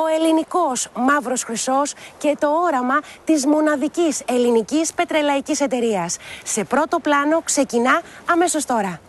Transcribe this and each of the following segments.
ο ελληνικός μαύρος χρυσός και το όραμα της μοναδικής ελληνικής πετρελαϊκής εταιρείας. Σε πρώτο πλάνο ξεκινά αμέσως τώρα.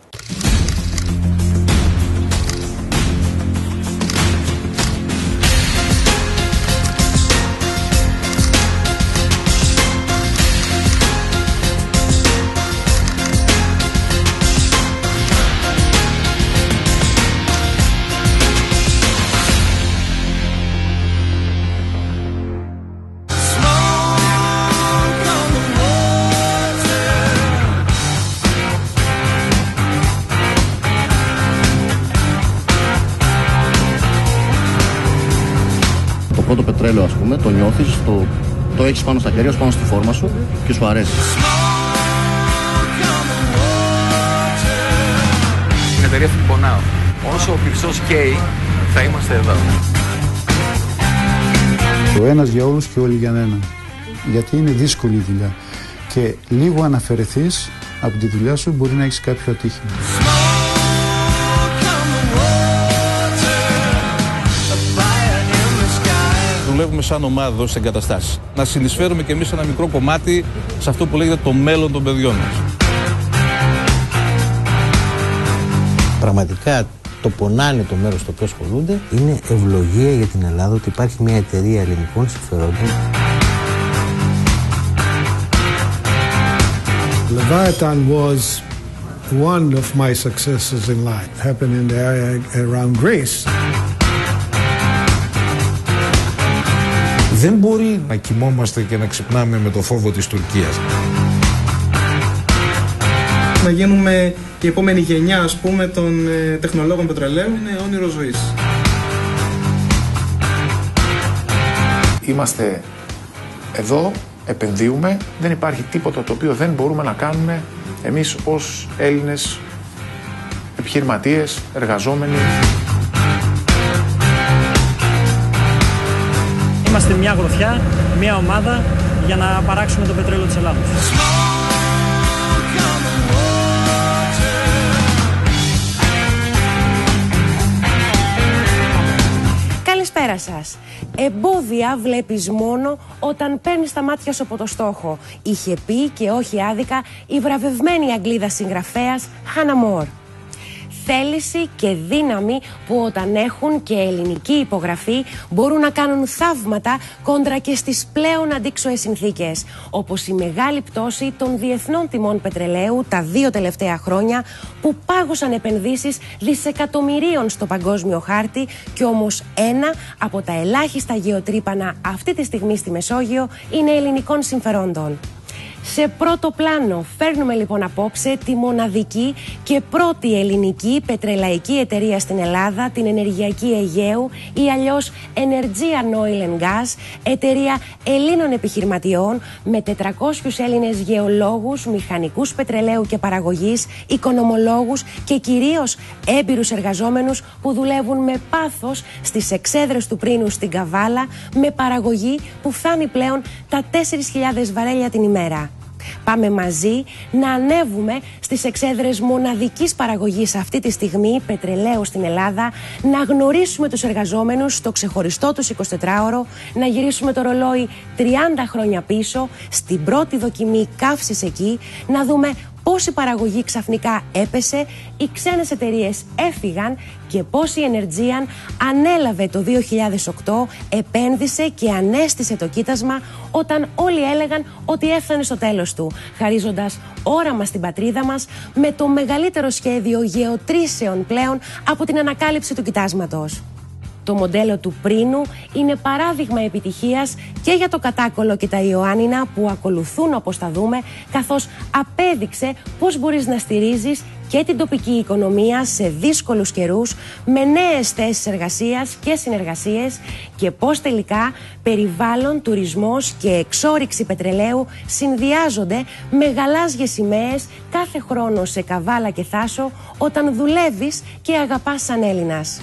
Το πρώτο πετρέλαιο, ας πούμε, το νιώθεις, το έχεις πάνω στα χέρια σου, πάνω στη φόρμα σου και σου αρέσει. Στην εταιρεία αυτή πονάω. Όσο ο χρυσός καίει, θα είμαστε εδώ. Ο ένας για όλους και όλοι για έναν. Γιατί είναι δύσκολη η δουλειά. Και λίγο αν αφαιρεθείς από τη δουλειά σου μπορεί να έχεις κάποιο ατύχημα. Δουλεύουμε σαν ομάδα εδώ στις εγκαταστάσεις. Να συνεισφέρουμε κι εμείς ένα μικρό κομμάτι σε αυτό που λέγεται το μέλλον των παιδιών μας. Πραγματικά το πονάνε το μέρος στο οποίο ασχολούνται. Είναι ευλογία για την Ελλάδα ότι υπάρχει μια εταιρεία ελληνικών συμφερόντων. Leviathan was one of my successes in life. It happened in the area around Greece. Δεν μπορεί να κοιμόμαστε και να ξυπνάμε με το φόβο της Τουρκίας. Να γίνουμε η επόμενη γενιά, ας πούμε, των τεχνολόγων πετρελαίου είναι όνειρο ζωής. Είμαστε εδώ, επενδύουμε, δεν υπάρχει τίποτα το οποίο δεν μπορούμε να κάνουμε εμείς ως Έλληνες επιχειρηματίες, εργαζόμενοι. Είμαστε μια γροθιά, μια ομάδα για να παράξουμε το πετρέλαιο της Ελλάδος. Καλησπέρα σας. Εμπόδια βλέπεις μόνο όταν παίρνεις τα μάτια σου από το στόχο. Είχε πει και όχι άδικα η βραβευμένη Αγγλίδα συγγραφέας Χάνα Μόρ. Θέληση και δύναμη που όταν έχουν και ελληνική υπογραφή μπορούν να κάνουν θαύματα κόντρα και στις πλέον αντίξωες συνθήκες, όπως η μεγάλη πτώση των διεθνών τιμών πετρελαίου τα 2 τελευταία χρόνια που πάγωσαν επενδύσεις δισεκατομμυρίων στο παγκόσμιο χάρτη και όμως ένα από τα ελάχιστα γεωτρύπανα αυτή τη στιγμή στη Μεσόγειο είναι ελληνικών συμφερόντων. Σε πρώτο πλάνο φέρνουμε λοιπόν απόψε τη μοναδική και πρώτη ελληνική πετρελαϊκή εταιρεία στην Ελλάδα, την Ενεργειακή Αιγαίου ή αλλιώς Energean Oil and Gas, εταιρεία Ελλήνων επιχειρηματιών με 400 Έλληνες γεωλόγους, μηχανικούς πετρελαίου και παραγωγής, οικονομολόγους και κυρίως έμπειρους εργαζόμενους που δουλεύουν με πάθος στις εξέδρες του Πρίνου στην Καβάλα με παραγωγή που φτάνει πλέον τα 4.000 βαρέλια την ημέρα. Πάμε μαζί να ανέβουμε στις εξέδρες μοναδικής παραγωγής αυτή τη στιγμή πετρελαίου στην Ελλάδα, να γνωρίσουμε τους εργαζόμενους στο ξεχωριστό τους 24ωρο, να γυρίσουμε το ρολόι 30 χρόνια πίσω, στην πρώτη δοκιμή καύσης εκεί, να δούμε πώς η παραγωγή ξαφνικά έπεσε, οι ξένες εταιρείες έφυγαν και πώς η Energean ανέλαβε το 2008, επένδυσε και ανέστησε το κοίτασμα όταν όλοι έλεγαν ότι έφτανε στο τέλος του, χαρίζοντας όραμα στην πατρίδα μας με το μεγαλύτερο σχέδιο γεωτρήσεων πλέον από την ανακάλυψη του κοιτάσματος. Το μοντέλο του Πρίνου είναι παράδειγμα επιτυχίας και για το Κατάκολο και τα Ιωάννινα που ακολουθούν όπως θα δούμε, καθώς απέδειξε πώς μπορείς να στηρίζεις και την τοπική οικονομία σε δύσκολους καιρούς με νέες θέσεις εργασίας και συνεργασίες και πώς τελικά περιβάλλον, τουρισμός και εξόρυξη πετρελαίου συνδυάζονται με γαλάζιες σημαίες κάθε χρόνο σε Καβάλα και Θάσο όταν δουλεύεις και αγαπάς σαν Έλληνας.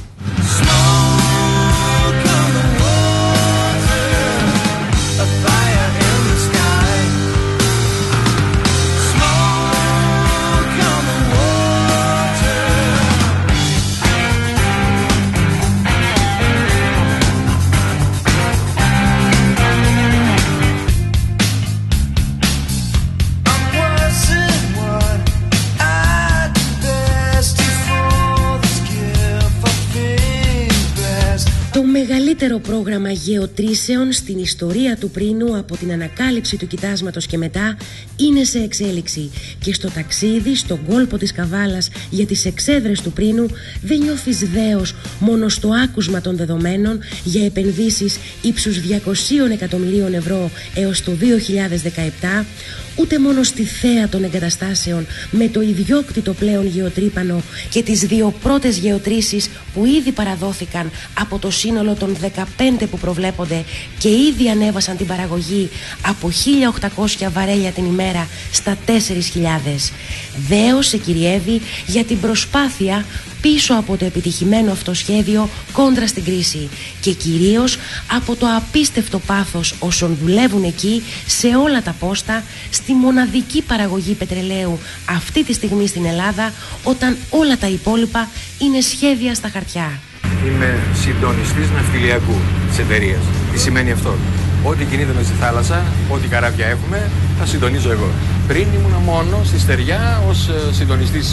Το μεγαλύτερο πρόγραμμα γεωτρήσεων στην ιστορία του Πρίνου από την ανακάλυψη του κοιτάσματος και μετά είναι σε εξέλιξη και στο ταξίδι στον κόλπο της Καβάλας για τις εξέδρες του Πρίνου δεν νιώθεις δέος μόνο στο άκουσμα των δεδομένων για επενδύσεις ύψους 200 εκατομμυρίων ευρώ έως το 2017, ούτε μόνο στη θέα των εγκαταστάσεων με το ιδιόκτητο πλέον γεωτρύπανο και τις δύο πρώτες γεωτρήσεις που ήδη παραδόθηκαν από το σύνολο των 15 που προβλέπονται και ήδη ανέβασαν την παραγωγή από 1.800 βαρέλια την ημέρα στα 4.000. Δέος σε κυριεύει για την προσπάθεια πίσω από το επιτυχημένο αυτό σχέδιο κόντρα στην κρίση και κυρίως από το απίστευτο πάθος όσων δουλεύουν εκεί σε όλα τα πόστα στη μοναδική παραγωγή πετρελαίου αυτή τη στιγμή στην Ελλάδα, όταν όλα τα υπόλοιπα είναι σχέδια στα χαρτιά. Είμαι συντονιστής ναυτιλιακού της εταιρείας. Τι σημαίνει αυτό? Ό,τι κινείται μες στη θάλασσα, ό,τι καράβια έχουμε, θα συντονίζω εγώ. Πριν ήμουν μόνο στη στεριά ως συντονιστής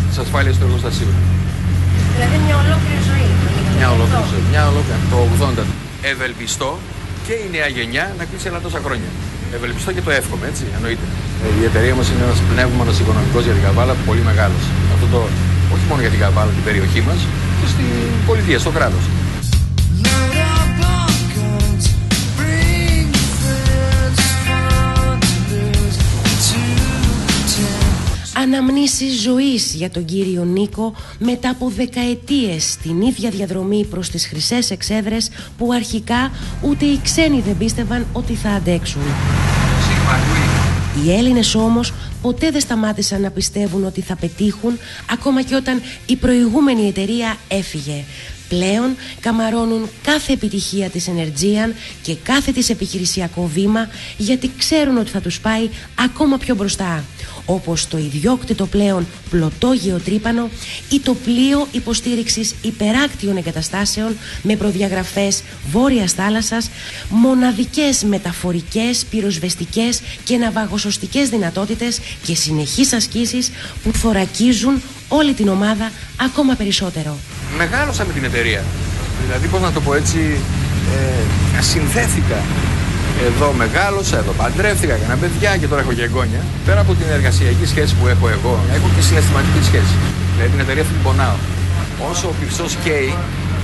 της ασφάλειας του εργοστασίου. Δηλαδή μια ολόκληρη ζωή. Μια ολόκληρη ζωή. Το 80. Ευελπιστώ και η νέα γενιά να κλείσει άλλα τόσα χρόνια. Ευελπιστώ και το εύχομαι, έτσι, εννοείται. Η εταιρεία μας είναι ένας πνεύμονας οικονομικός για την Καβάλα πολύ μεγάλος. Αυτό το, όχι μόνο για την Καβάλα, την περιοχή μας, και στην πολιτεία, στο κράτος. Αναμνήσεις ζωής για τον κύριο Νίκο μετά από δεκαετίες στην ίδια διαδρομή προς τις χρυσές εξέδρες που αρχικά ούτε οι ξένοι δεν πίστευαν ότι θα αντέξουν. Οι Έλληνες όμως ποτέ δεν σταμάτησαν να πιστεύουν ότι θα πετύχουν, ακόμα και όταν η προηγούμενη εταιρεία έφυγε. Πλέον καμαρώνουν κάθε επιτυχία της Energean και κάθε της επιχειρησιακό βήμα, γιατί ξέρουν ότι θα τους πάει ακόμα πιο μπροστά, όπως το ιδιόκτητο πλέον πλωτό γεωτρύπανο ή το πλοίο υποστήριξης υπεράκτιων εγκαταστάσεων με προδιαγραφές βόρειας θάλασσας, μοναδικές μεταφορικές, πυροσβεστικές και ναυαγοσωστικές δυνατότητες και συνεχείς ασκήσεις που θωρακίζουν όλη την ομάδα ακόμα περισσότερο. Μεγάλωσα με την εταιρεία. Δηλαδή, πώς να το πω έτσι, συνθέθηκα. Εδώ μεγάλωσα, εδώ παντρεύτηκα, έκανα παιδιά και τώρα έχω και εγγόνια. Πέρα από την εργασιακή σχέση που έχω εγώ, έχω και συναισθηματική σχέση. Δηλαδή την εταιρεία αυτή την πονάω. Όσο ο πυρσός καίει,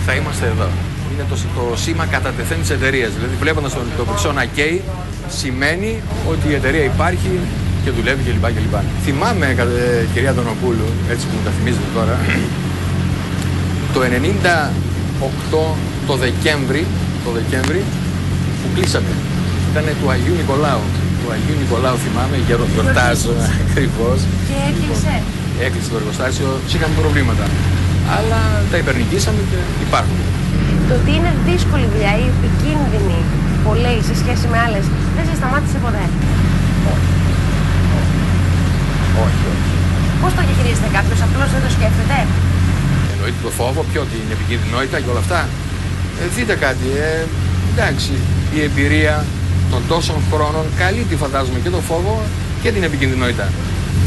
θα είμαστε εδώ. Είναι το σήμα κατά τεθέν της εταιρείας. Δηλαδή, βλέποντας το πυρσό να καίει, σημαίνει ότι η εταιρεία υπάρχει και δουλεύει κλπ. Θυμάμαι, κυρία Αντωνοπούλου, έτσι που μου τα θυμίζετε τώρα, το 98 το Δεκέμβρη που κλείσαμε. Ήταν του Αγίου Νικολάου. Του Αγίου Νικολάου θυμάμαι, γιορτάζω ακριβώς. Και έκλεισε. Έκλεισε το εργοστάσιο, είχαμε προβλήματα. Αλλά τα υπερνικήσαμε και υπάρχουν. Το ότι είναι δύσκολη δουλειά ή επικίνδυνη πολύ σε σχέση με άλλες, δεν σε σταμάτησε ποτέ? Όχι. Πώς το διαχειρίζεται κάποιος, απλώς δεν το σκέφτεται? Εννοείται το φόβο, ποιο, την επικίνδυνοτητα και όλα αυτά. Δείτε κάτι, εντάξει, η εμπειρία των τόσων χρόνων καλύπτει, φαντάζομαι, και το φόβο και την επικίνδυνοτητα.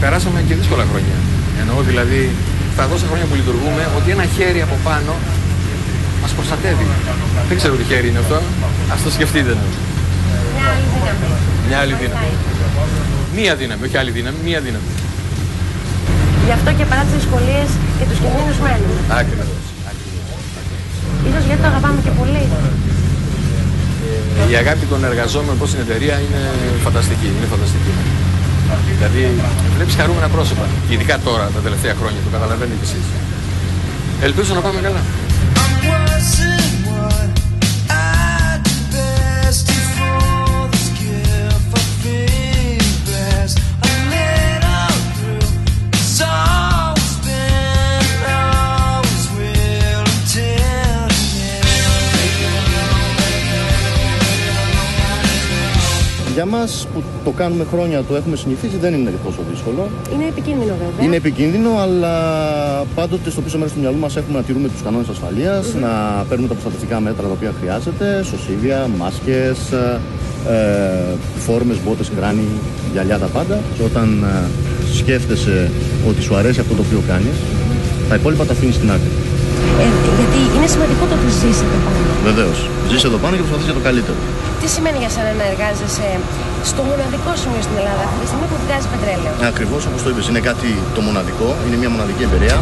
Περάσαμε και δύσκολα χρόνια. Εννοώ δηλαδή στα τόσα χρόνια που λειτουργούμε ότι ένα χέρι από πάνω μας προστατεύει. Δεν ξέρω τι χέρι είναι αυτό, ας το σκεφτείτε. Μια άλλη δύναμη. Μία δύναμη, όχι άλλη δύναμη, μία δύναμη. Γι' αυτό και παρά τις δυσκολίες και τους κινδύνους μένουμε. Ακριβώς. Ίσως γιατί το αγαπάμε και πολύ. Η αγάπη των εργαζόμενων προς την εταιρεία είναι φανταστική. Δηλαδή, βλέπεις χαρούμενα πρόσωπα. Ειδικά τώρα, τα τελευταία χρόνια, το καταλαβαίνετε κι εσείς. Ελπίζω να πάμε καλά. Για μας που το κάνουμε χρόνια, το έχουμε συνηθίσει, δεν είναι τόσο δύσκολο. Είναι επικίνδυνο βέβαια. Είναι επικίνδυνο, αλλά πάντοτε στο πίσω μέρος του μυαλού μας έχουμε να τηρούμε τους κανόνες ασφαλείας, να παίρνουμε τα προστατευτικά μέτρα τα οποία χρειάζεται, σωσίβια, μάσκες, φόρμες, μπότες, κράνη, γυαλιά, τα πάντα. Και όταν σκέφτεσαι ότι σου αρέσει αυτό το οποίο κάνεις, τα υπόλοιπα τα αφήνεις στην άκρη. Γιατί είναι σημαντικό το ότι ζεις εδώ πάνω. Βεβαίως. Ζεις εδώ πάνω και προσπαθείς για το καλύτερο. Τι σημαίνει για σένα να εργάζεσαι στο μοναδικό σημείο στην Ελλάδα αυτή τη στιγμή που βγάζει πετρέλαιο? Ακριβώς όπως το είπες, είναι κάτι το μοναδικό, είναι μια μοναδική εμπειρία.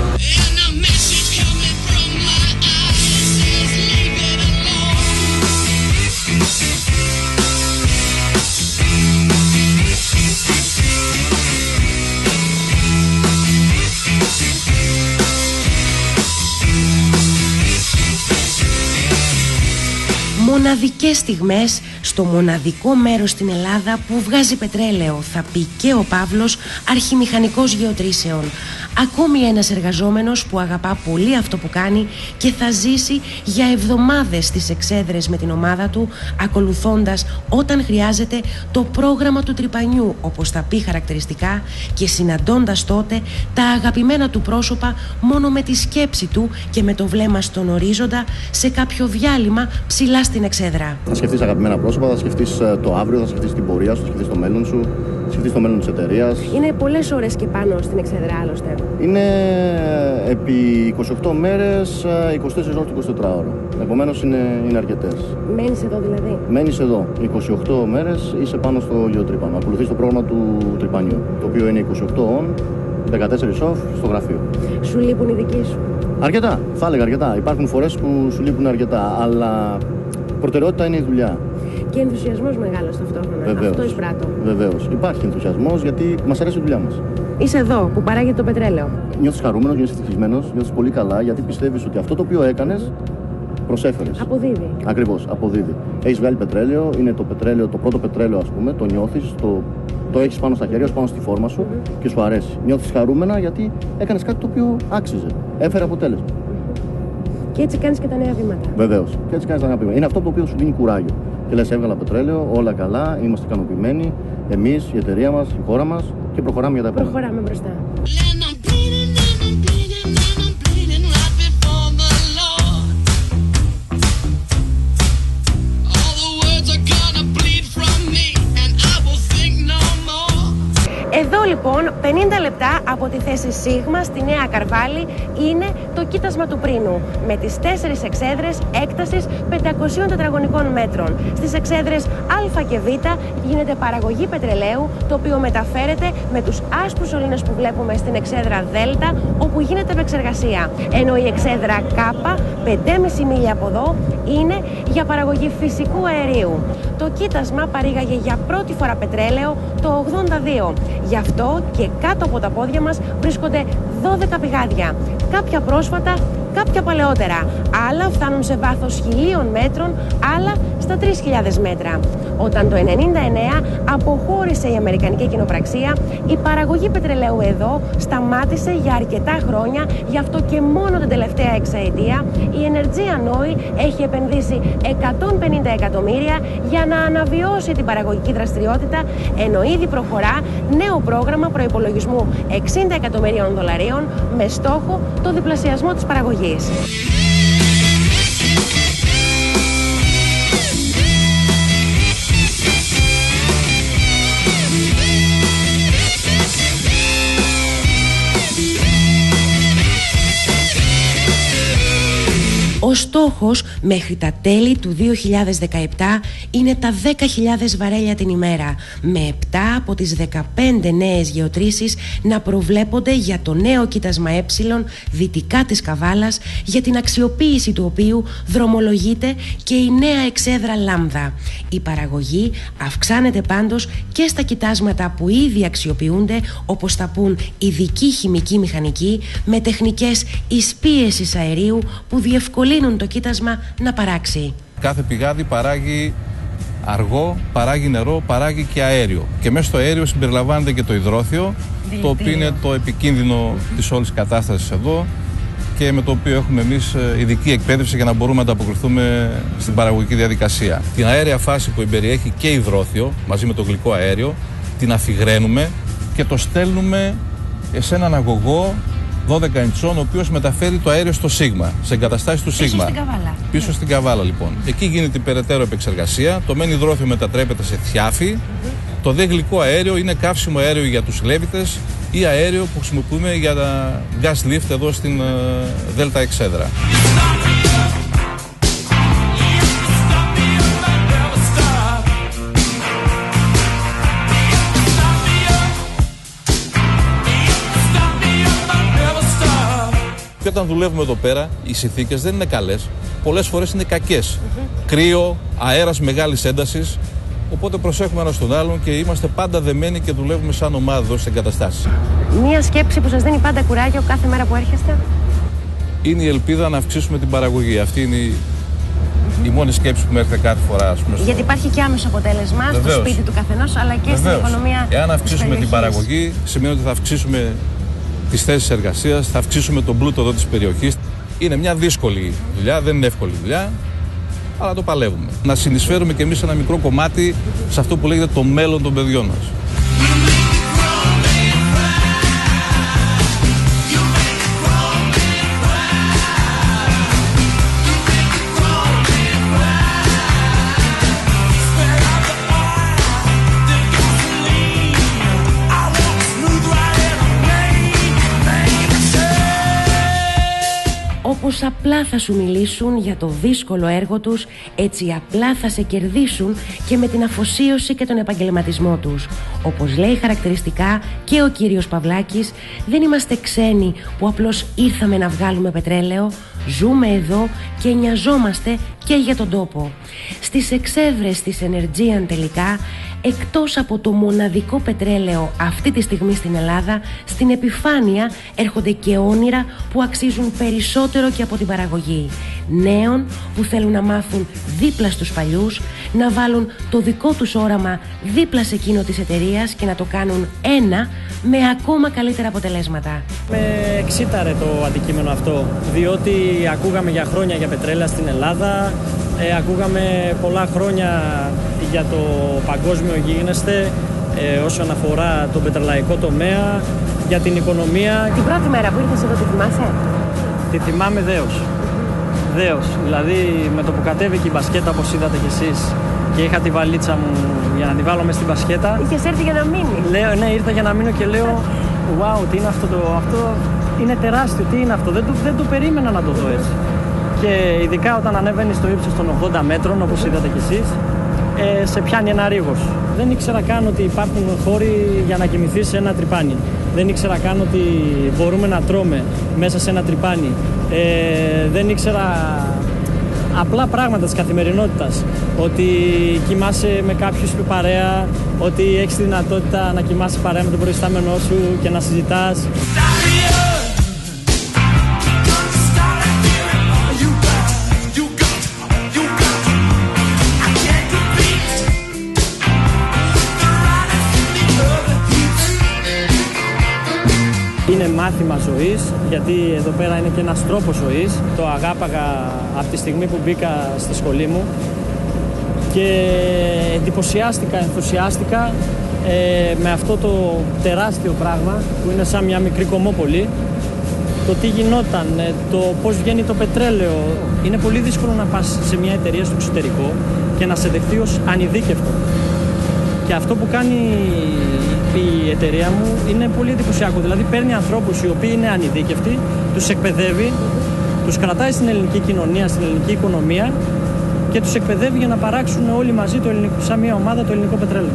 Μοναδικές στιγμές στο μοναδικό μέρος στην Ελλάδα που βγάζει πετρέλαιο, θα πει και ο Παύλος, αρχιμηχανικός γεωτρήσεων. Ακόμη ένας εργαζόμενος που αγαπά πολύ αυτό που κάνει και θα ζήσει για εβδομάδες στις εξέδρες με την ομάδα του, ακολουθώντας όταν χρειάζεται το πρόγραμμα του τρυπανιού, όπως θα πει χαρακτηριστικά, και συναντώντας τότε τα αγαπημένα του πρόσωπα μόνο με τη σκέψη του και με το βλέμμα στον ορίζοντα σε κάποιο διάλειμμα ψηλά στην εξέδρα. Θα σκεφτείς αγαπημένα πρόσωπα, θα σκεφτείς το αύριο, θα σκεφτείς την πορεία σου, θα σκεφτείς το μέλλον σου, θα σκεφτείς το μέλλον της εταιρείας. Είναι πολλές ώρες και πάνω στην εξέδρα άλλωστε. Είναι επί 28 μέρες, 24 ώρες, 24 ώρες. Επομένως είναι αρκετές. Μένεις εδώ δηλαδή? Μένεις εδώ. 28 μέρες είσαι πάνω στο γεωτρύπανο. Ακολουθείς το πρόγραμμα του τρυπανιού, το οποίο είναι 28 on, 14 off στο γραφείο. Σου λείπουν οι δικοί σου? Αρκετά, θα έλεγα αρκετά. Υπάρχουν φορές που σου λείπουν αρκετά, αλλά προτεραιότητα είναι η δουλειά. Και ενθουσιασμός μεγάλος ταυτόχρονα. Βεβαίως. Αυτό εισπράττω. Βεβαίως. Υπάρχει ενθουσιασμός γιατί μας αρέσει η δουλειά μας. Είσαι εδώ που παράγεται το πετρέλαιο. Νιώθεις χαρούμενος, νιώθεις ευτυχισμένος, νιώθεις πολύ καλά γιατί πιστεύεις ότι αυτό το οποίο έκανες προσέφερες. Αποδίδει. Ακριβώς, αποδίδει. Έχεις βγάλει πετρέλαιο, είναι το πετρέλαιο, το πρώτο πετρέλαιο ας πούμε, το νιώθεις, το έχεις πάνω στα χέρια σου, πάνω στη φόρμα σου και σου αρέσει. Νιώθεις χαρούμενα γιατί έκανες κάτι το οποίο άξιζε, έφερε αποτέλεσμα. Και έτσι κάνεις και τα νέα βήματα. Βεβαίως. Και έτσι κάνεις τα νέα βήματα. Είναι αυτό το οποίο σου δίνει κουράγιο. Και λες, έβγαλα πετρέλαιο, όλα καλά, είμαστε ικανοποιημένοι, εμείς, η εταιρεία μας, η χώρα μας και προχωράμε για τα επόμενα. Προχωράμε μπροστά. Εδώ λοιπόν 50 λεπτά από τη θέση Σίγμα στη Νέα Καρβάλη είναι το κοίτασμα του Πρίνου με τις 4 εξέδρες έκτασης 500 τετραγωνικών μέτρων. Στις εξέδρες Α και Β γίνεται παραγωγή πετρελαίου, το οποίο μεταφέρεται με τους άσπρους σωλήνες που βλέπουμε στην εξέδρα Δ, όπου γίνεται επεξεργασία. Ενώ η εξέδρα Κ, 5,5 μίλια από εδώ, είναι για παραγωγή φυσικού αερίου. Το κοίτασμα παρήγαγε για πρώτη φορά πετρέλαιο το 82. Γι' αυτό και κάτω από τα πόδια μας βρίσκονται 12 πηγάδια. Κάποια πρόσφατα, κάποια παλαιότερα. Άλλα φτάνουν σε βάθος 1.000 μέτρων, άλλα στα 3.000 μέτρα. Όταν το 1999 αποχώρησε η Αμερικανική κοινοπραξία, η παραγωγή πετρελαίου εδώ σταμάτησε για αρκετά χρόνια. Γι' αυτό και μόνο την τελευταία εξαετία η Energean Oil έχει επενδύσει 150 εκατομμύρια για να αναβιώσει την παραγωγική δραστηριότητα, ενώ ήδη προχωρά νέο πρόγραμμα προϋπολογισμού 60 εκατομμυρίων δολαρίων με στόχο το διπλασιασμό της παραγωγής. Ο στόχος μέχρι τα τέλη του 2017 είναι τα 10.000 βαρέλια την ημέρα, με 7 από τις 15 νέες γεωτρήσεις να προβλέπονται για το νέο κοίτασμα Ε δυτικά της Καβάλας, για την αξιοποίηση του οποίου δρομολογείται και η νέα εξέδρα Λάμδα. Η παραγωγή αυξάνεται πάντως και στα κοιτάσματα που ήδη αξιοποιούνται, όπως θα πουν ειδικοί χημικοί μηχανικοί, με τεχνικές εισπίεσης αερίου που διευκολύνουν το κοίτασμα να παράξει. Κάθε πηγάδι παράγει αργό, παράγει νερό, παράγει και αέριο. Και μέσα στο αέριο συμπεριλαμβάνεται και το υδρόθιο, το οποίο είναι το επικίνδυνο της όλης κατάστασης εδώ και με το οποίο έχουμε εμείς ειδική εκπαίδευση για να μπορούμε να ανταποκριθούμε στην παραγωγική διαδικασία. Την αέρια φάση που περιέχει και υδρόθιο μαζί με το γλυκό αέριο την αφιγραίνουμε και το στέλνουμε σε έναν αγωγό 12 ιντσών, ο οποίος μεταφέρει το αέριο στο Σίγμα, σε εγκαταστάσεις του Σίγμα. Πίσω στην Καβάλα. Πίσω στην Καβάλα, λοιπόν. Εκεί γίνεται η περαιτέρω επεξεργασία. Το μεν υδρόθιο μετατρέπεται σε θιάφι. Το δε γλυκό αέριο είναι καύσιμο αέριο για τους Λέβητες, ή αέριο που χρησιμοποιούμε για τα gas lift εδώ στην Δέλτα Εξέδρα. Και όταν δουλεύουμε εδώ πέρα, οι συνθήκες δεν είναι καλές. Πολλές φορές είναι κακές. Κρύο, αέρας μεγάλης έντασης. Οπότε προσέχουμε ένας τον άλλον και είμαστε πάντα δεμένοι και δουλεύουμε σαν ομάδα εδώ στις εγκαταστάσεις. Μία σκέψη που σας δίνει πάντα κουράγιο κάθε μέρα που έρχεστε. Είναι η ελπίδα να αυξήσουμε την παραγωγή. Αυτή είναι η μόνη σκέψη που με έρχεται κάθε φορά. Ας πούμε, γιατί υπάρχει και άμεσο αποτέλεσμα στο σπίτι του καθενός, αλλά και στην οικονομία. Εάν αυξήσουμε την παραγωγή, σημαίνει ότι θα αυξήσουμε τις θέσεις εργασίας, θα αυξήσουμε τον πλούτο εδώ της περιοχής. Είναι μια δύσκολη δουλειά, δεν είναι εύκολη δουλειά, αλλά το παλεύουμε. Να συνεισφέρουμε κι εμείς ένα μικρό κομμάτι σε αυτό που λέγεται το μέλλον των παιδιών μας. Όπως απλά θα σου μιλήσουν για το δύσκολο έργο τους, έτσι απλά θα σε κερδίσουν και με την αφοσίωση και τον επαγγελματισμό τους. Όπως λέει χαρακτηριστικά και ο κύριος Παυλάκης, δεν είμαστε ξένοι που απλώς ήρθαμε να βγάλουμε πετρέλαιο, ζούμε εδώ και νοιαζόμαστε και για τον τόπο. Στις εξέδρες της Energean τελικά, εκτός από το μοναδικό πετρέλαιο αυτή τη στιγμή στην Ελλάδα, στην επιφάνεια έρχονται και όνειρα που αξίζουν περισσότερο και από την παραγωγή. Νέων που θέλουν να μάθουν δίπλα στους παλιούς, να βάλουν το δικό τους όραμα δίπλα σε εκείνο της εταιρείας και να το κάνουν ένα με ακόμα καλύτερα αποτελέσματα. Με εξήταρε το αντικείμενο αυτό, διότι ακούγαμε για χρόνια για πετρέλαια στην Ελλάδα, ακούγαμε πολλά χρόνια για το παγκόσμιο γίγνεσθε όσον αφορά τον πετρελαϊκό τομέα, για την οικονομία. Την πρώτη μέρα που ήρθες εδώ τη θυμάσαι? Τη θυμάμαι δέος. Δηλαδή με το που κατέβηκε η μπασκέτα, όπως είδατε κι εσείς, και είχα τη βαλίτσα μου για να τη βάλω μες στην μπασκέτα. Είχες έρθει για να μείνει? Ναι, ήρθα για να μείνω και λέω wow, τι είναι αυτό αυτό είναι τεράστιο, τι είναι αυτό, δεν το περίμενα να το δω έτσι. Και ειδικά όταν ανέβαινες στο ύψος των 80 μέτρων, όπως είδατε κι εσείς, σε πιάνει ένα ρίγος. Δεν ήξερα καν ότι υπάρχουν χώροι για να κοιμηθείς σε ένα τρυπάνι. Δεν ήξερα καν ότι μπορούμε να τρώμε μέσα σε ένα τρυπάνι. Δεν ήξερα απλά πράγματα της καθημερινότητας. Ότι κοιμάσαι με κάποιους παρέα, ότι έχεις τη δυνατότητα να κοιμάσαι παρέα με τον προϊστάμενό σου και να συζητάς. Είναι μάθημα ζωής, γιατί εδώ πέρα είναι και ένας τρόπος ζωής. Το αγάπαγα από τη στιγμή που μπήκα στη σχολή μου και ενθουσιάστηκα με αυτό το τεράστιο πράγμα που είναι σαν μια μικρή κομμόπολη. Το τι γινόταν, το πώς βγαίνει το πετρέλαιο. Είναι πολύ δύσκολο να πας σε μια εταιρεία στο εξωτερικό και να σε δεχτεί ως ανειδίκευτο. Και αυτό που κάνει η εταιρεία μου είναι πολύ εντυπωσιακό. Δηλαδή παίρνει ανθρώπους οι οποίοι είναι ανειδίκευτοι, τους εκπαιδεύει, τους κρατάει στην ελληνική κοινωνία, στην ελληνική οικονομία και τους εκπαιδεύει για να παράξουν όλοι μαζί σαν μια ομάδα το ελληνικό πετρέλαιο.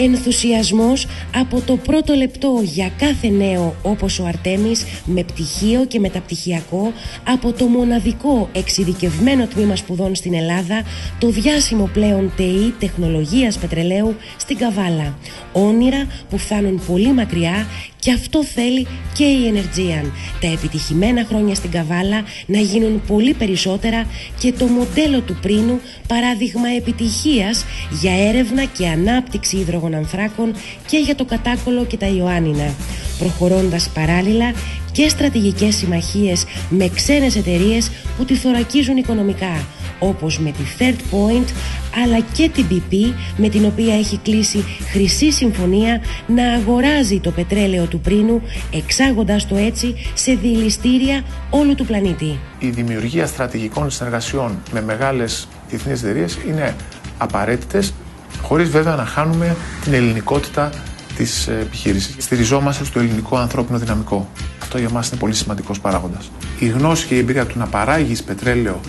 Ενθουσιασμός από το πρώτο λεπτό για κάθε νέο όπως ο Αρτέμις, με πτυχίο και μεταπτυχιακό από το μοναδικό εξειδικευμένο τμήμα σπουδών στην Ελλάδα, το διάσημο πλέον ΤΕΙ τεχνολογίας πετρελαίου στην Καβάλα. Όνειρα που φτάνουν πολύ μακριά και αυτό θέλει και η Energean. Τα επιτυχημένα χρόνια στην Καβάλα να γίνουν πολύ περισσότερα και το μοντέλο του πρίνου παράδειγμα επιτυχίας για έρευνα και ανάπτυξη υδρογονανθράκων και για το Κατάκολο και τα Ιωάννινα. Προχωρώντας παράλληλα και στρατηγικές συμμαχίες με ξένες εταιρείες που τη θωρακίζουν οικονομικά, όπως με τη Third Point αλλά και την BP, με την οποία έχει κλείσει χρυσή συμφωνία να αγοράζει το πετρέλαιο του Πρίνου, εξάγοντας το έτσι σε διελιστήρια όλου του πλανήτη. Η δημιουργία στρατηγικών συνεργασιών με μεγάλες διεθνείς εταιρείες είναι απαραίτητες, χωρίς βέβαια να χάνουμε την ελληνικότητα της επιχείρησης. Στηριζόμαστε στο ελληνικό ανθρώπινο δυναμικό. Αυτό για μας είναι πολύ σημαντικός παράγοντας. Η γνώση και η εμπειρία του να παράγεις πετρέλαιο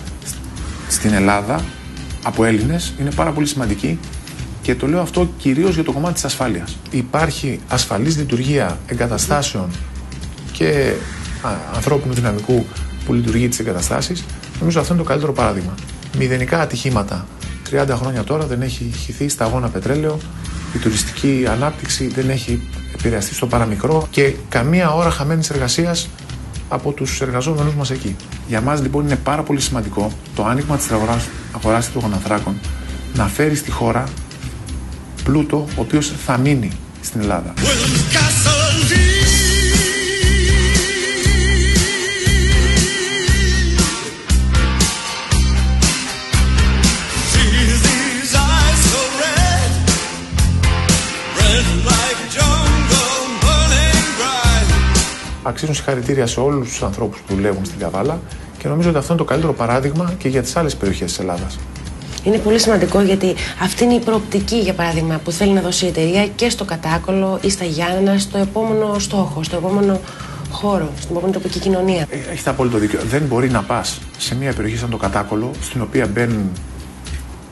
στην Ελλάδα από Έλληνες είναι πάρα πολύ σημαντική και το λέω αυτό κυρίως για το κομμάτι της ασφάλειας. Υπάρχει ασφαλής λειτουργία εγκαταστάσεων και ανθρώπινου δυναμικού που λειτουργεί τις εγκαταστάσεις. Νομίζω αυτό είναι το καλύτερο παράδειγμα. Μηδενικά ατυχήματα. 30 χρόνια τώρα δεν έχει χυθεί σταγόνα πετρέλαιο, η τουριστική ανάπτυξη δεν έχει επηρεαστεί στο παραμικρό και καμία ώρα χαμένης εργασίας από τους εργαζόμενους μας εκεί. Για μας λοιπόν είναι πάρα πολύ σημαντικό το άνοιγμα της αγοράς υδρογονανθράκων να φέρει στη χώρα πλούτο ο οποίος θα μείνει στην Ελλάδα. Αξίζουν συγχαρητήρια σε όλους τους ανθρώπους που δουλεύουν στην Καβάλα και νομίζω ότι αυτό είναι το καλύτερο παράδειγμα και για τις άλλες περιοχές της Ελλάδας. Είναι πολύ σημαντικό γιατί αυτή είναι η προοπτική, για παράδειγμα, που θέλει να δώσει η εταιρεία και στο Κατάκολο ή στα Γιάννενα, στο επόμενο στόχο, στο επόμενο χώρο, στην επόμενη τοπική κοινωνία. Έχετε απόλυτο δίκιο. Δεν μπορεί να πας σε μια περιοχή σαν το Κατάκολο, στην οποία μπαίνουν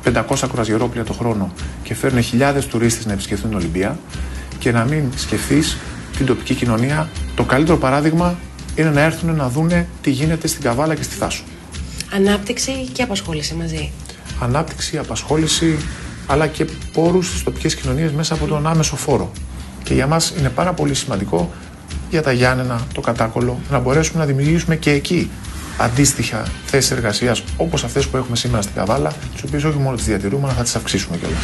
500 κρουαζιερόπλοια το χρόνο και φέρνουν χιλιάδες τουρίστες να επισκεφθούν την Ολυμπία και να μην σκεφτείς την τοπική κοινωνία. Το καλύτερο παράδειγμα είναι να έρθουν να δούνε τι γίνεται στην Καβάλα και στη Θάσο. Ανάπτυξη και απασχόληση μαζί. Ανάπτυξη, απασχόληση, αλλά και πόρους στις τοπικές κοινωνίες μέσα από τον άμεσο φόρο. Και για μας είναι πάρα πολύ σημαντικό για τα Γιάννενα, το Κατάκολο, να μπορέσουμε να δημιουργήσουμε και εκεί αντίστοιχα θέσεις εργασίας όπως αυτές που έχουμε σήμερα στην Καβάλα, τις οποίες όχι μόνο τις διατηρούμε, αλλά θα τις αυξήσουμε κιόλας.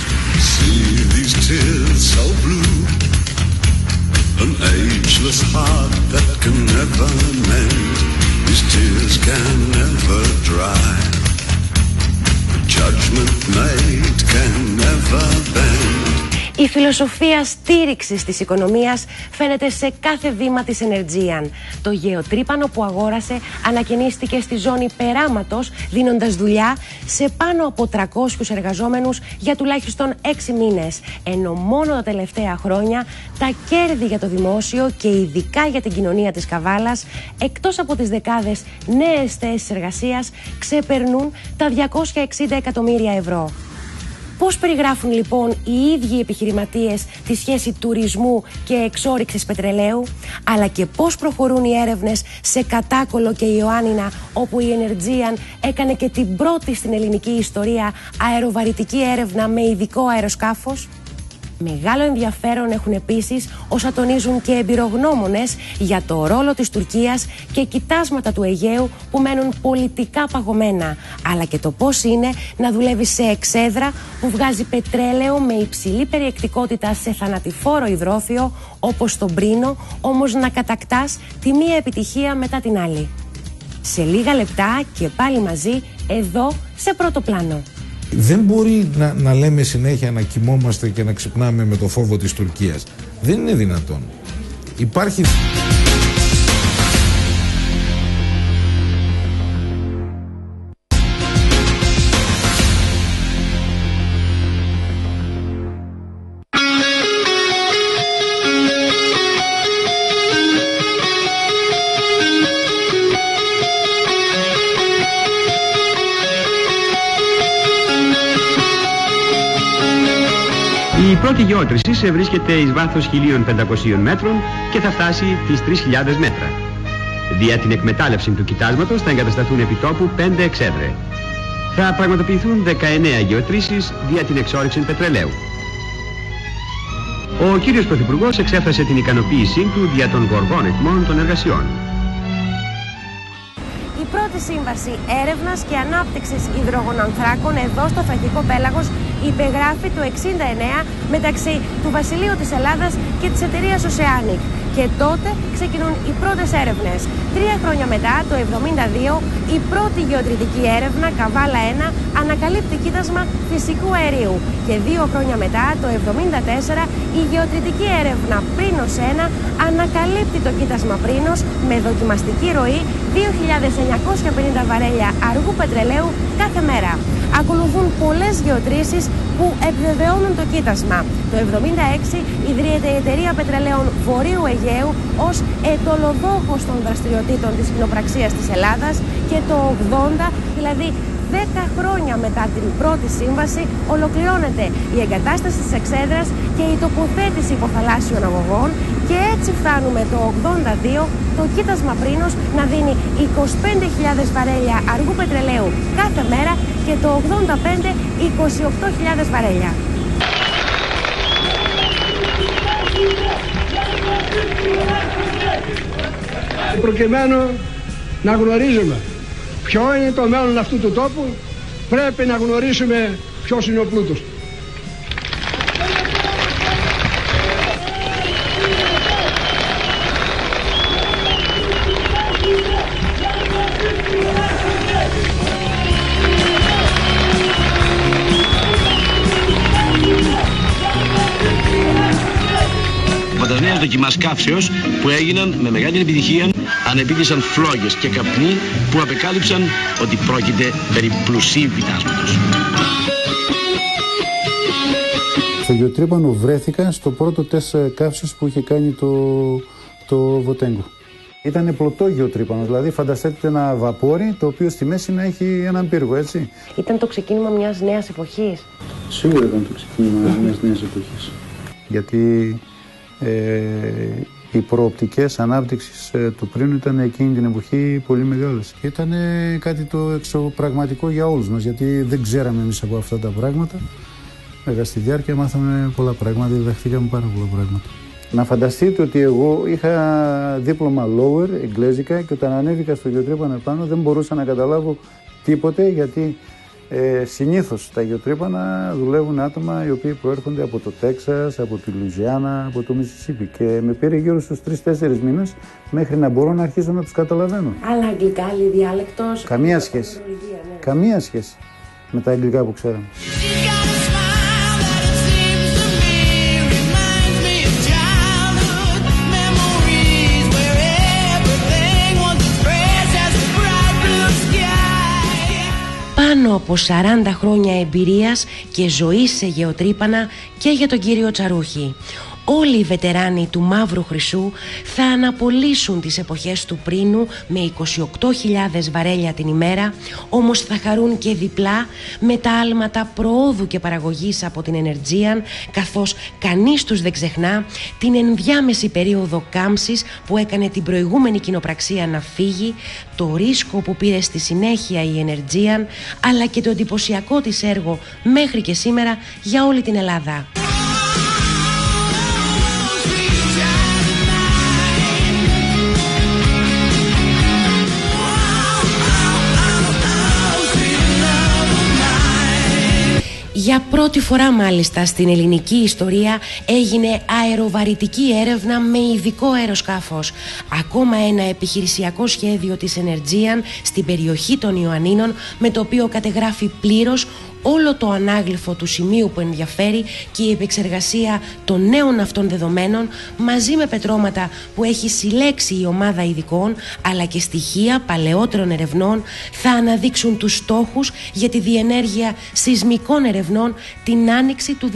An ageless heart that can never mend, these tears can never dry. The judgment made can never bend. Η φιλοσοφία στήριξης της οικονομίας φαίνεται σε κάθε βήμα της Energean. Το γεωτρύπανο που αγόρασε ανακαινίστηκε στη ζώνη περάματος, δίνοντας δουλειά σε πάνω από 300 εργαζόμενους για τουλάχιστον 6 μήνες. Ενώ μόνο τα τελευταία χρόνια τα κέρδη για το δημόσιο και ειδικά για την κοινωνία της Καβάλας, εκτός από τις δεκάδες νέες θέσεις εργασίας, ξεπερνούν τα 260 εκατομμύρια ευρώ. Πώς περιγράφουν λοιπόν οι ίδιοι επιχειρηματίες τη σχέση τουρισμού και εξόρυξης πετρελαίου, αλλά και πώς προχωρούν οι έρευνες σε Κατάκολο και Ιωάννινα, όπου η Energean έκανε και την πρώτη στην ελληνική ιστορία αεροβαρυτική έρευνα με ειδικό αεροσκάφος. Μεγάλο ενδιαφέρον έχουν επίσης όσα τονίζουν και εμπειρογνώμονες για το ρόλο της Τουρκίας και κοιτάσματα του Αιγαίου που μένουν πολιτικά παγωμένα, αλλά και το πώς είναι να δουλεύει σε εξέδρα που βγάζει πετρέλαιο με υψηλή περιεκτικότητα σε θανατηφόρο υδρόθιο όπως τον Πρίνο, όμως να κατακτάς τη μία επιτυχία μετά την άλλη. Σε λίγα λεπτά και πάλι μαζί εδώ σε πρώτο πλάνο. Δεν μπορεί να λέμε συνέχεια να κοιμόμαστε και να ξυπνάμε με το φόβο της Τουρκίας. Δεν είναι δυνατόν. Υπάρχει... Η πρώτη γεώτρηση βρίσκεται εις βάθος 1.500 μέτρων και θα φτάσει τις 3.000 μέτρα. Δια την εκμετάλλευση του κοιτάσματος θα εγκατασταθούν επί τόπου 5 εξέδρε. Θα πραγματοποιηθούν 19 γεωτρήσεις δια την εξόρυξη πετρελαίου. Ο κύριος Πρωθυπουργός εξέφρασε την ικανοποίησή του δια των γοργών ρυθμών των εργασιών. Η πρώτη σύμβαση έρευνας και ανάπτυξης υδρογονανθράκων εδώ στο Θρακικό Πέλαγος υπεγράφει το 1969 μεταξύ του Βασιλείου της Ελλάδας και της εταιρείας Oceanic. Και τότε ξεκινούν οι πρώτες έρευνες. 3 χρόνια μετά, το 1972, η πρώτη γεωτρητική έρευνα, Καβάλα 1, ανακαλύπτει κοίτασμα φυσικού αερίου. Και 2 χρόνια μετά, το 1974, η γεωτρητική έρευνα Πρίνος 1 ανακαλύπτει το κοίτασμα Πρίνος με δοκιμαστική ροή 2.950 βαρέλια αργού πετρελαίου κάθε μέρα. Ακολουθούν πολλές γεωτρήσεις που επιβεβαιώνουν το κοίτασμα. Το 1976 ιδρύεται η Εταιρεία Πετρελαίων Βορείου Αιγαίου ως ετωλοδόχος των δραστηριοτήτων της κοινοπραξίας της Ελλάδας και το 80, δηλαδή 10 χρόνια μετά την πρώτη σύμβαση, ολοκληρώνεται η εγκατάσταση της εξέδρας και η τοποθέτηση υποθαλάσσιων αγωγών και έτσι φτάνουμε το 82 το κοίτασμα Πρίνος να δίνει 25.000 βαρέλια αργού πετρελαίου κάθε μέρα και το 85 28.000 βαρέλια. Προκειμένου να γνωρίζουμε ποιο είναι το μέλλον αυτού του τόπου, πρέπει να γνωρίσουμε ποιος είναι ο πλούτος. Από τα νέα δοκιμάς καύσεως που έγιναν με μεγάλη επιτυχία, ανεπίδησαν φλόγες και καπνοί που απεκάλυψαν ότι πρόκειται περί πλουσίου κοιτάσματος. Στο γεωτρύπανο βρέθηκα στο πρώτο τεστ καύσεως που είχε κάνει το Βοτέγκο. Ήταν πλωτό γεωτρύπανο, δηλαδή φανταστείτε ένα βαπόρι το οποίο στη μέση να έχει έναν πύργο, έτσι. Ήταν το ξεκίνημα μιας νέας εποχής. Σίγουρα ήταν το ξεκίνημα μιας νέας εποχής. Γιατί οι προοπτικές ανάπτυξης του Πρίνου ήταν εκείνη την εποχή πολύ μεγάλες. Ήταν κάτι το εξωπραγματικό για όλους μας, γιατί δεν ξέραμε εμείς από αυτά τα πράγματα. Βέβαια στη διάρκεια μάθαμε πολλά πράγματα, διδαχθήκαμε πάρα πολλά πράγματα. Να φανταστείτε ότι εγώ είχα δίπλωμα lower, εγγλέζικα, και όταν ανέβηκα στο γεωτρύπανο επάνω δεν μπορούσα να καταλάβω τίποτε, γιατί συνήθως τα γεωτρύπανα δουλεύουν άτομα οι οποίοι προέρχονται από το Τέξας, από τη Λουιζιάννα, από το Μισισίπι, και με πήρε γύρω στους 3-4 μήνες μέχρι να μπορώ να αρχίσω να τους καταλαβαίνω. Άλλα αγγλικά, άλλη διάλεκτος. Καμία σχέση. Ναι. Καμία σχέση με τα αγγλικά που ξέραμε. Πάνω από 40 χρόνια εμπειρίας και ζωής σε γεωτρύπανα και για τον κύριο Τσαρούχη. Όλοι οι βετεράνοι του Μαύρου Χρυσού θα αναπολύσουν τις εποχές του Πρίνου με 28.000 βαρέλια την ημέρα, όμως θα χαρούν και διπλά με τα άλματα προόδου και παραγωγής από την Energean, καθώς κανείς τους δεν ξεχνά την ενδιάμεση περίοδο κάμψης που έκανε την προηγούμενη κοινοπραξία να φύγει, το ρίσκο που πήρε στη συνέχεια η Energean, αλλά και το εντυπωσιακό της έργο μέχρι και σήμερα για όλη την Ελλάδα. Για πρώτη φορά μάλιστα στην ελληνική ιστορία έγινε αεροβαρυτική έρευνα με ειδικό αεροσκάφος. Ακόμα ένα επιχειρησιακό σχέδιο της Energean στην περιοχή των Ιωαννίνων, με το οποίο κατεγράφει πλήρως όλο το ανάγλυφο του σημείου που ενδιαφέρει και η επεξεργασία των νέων αυτών δεδομένων, μαζί με πετρώματα που έχει συλλέξει η ομάδα ειδικών, αλλά και στοιχεία παλαιότερων ερευνών, θα αναδείξουν τους στόχους για τη διενέργεια σεισμικών ερευνών την άνοιξη του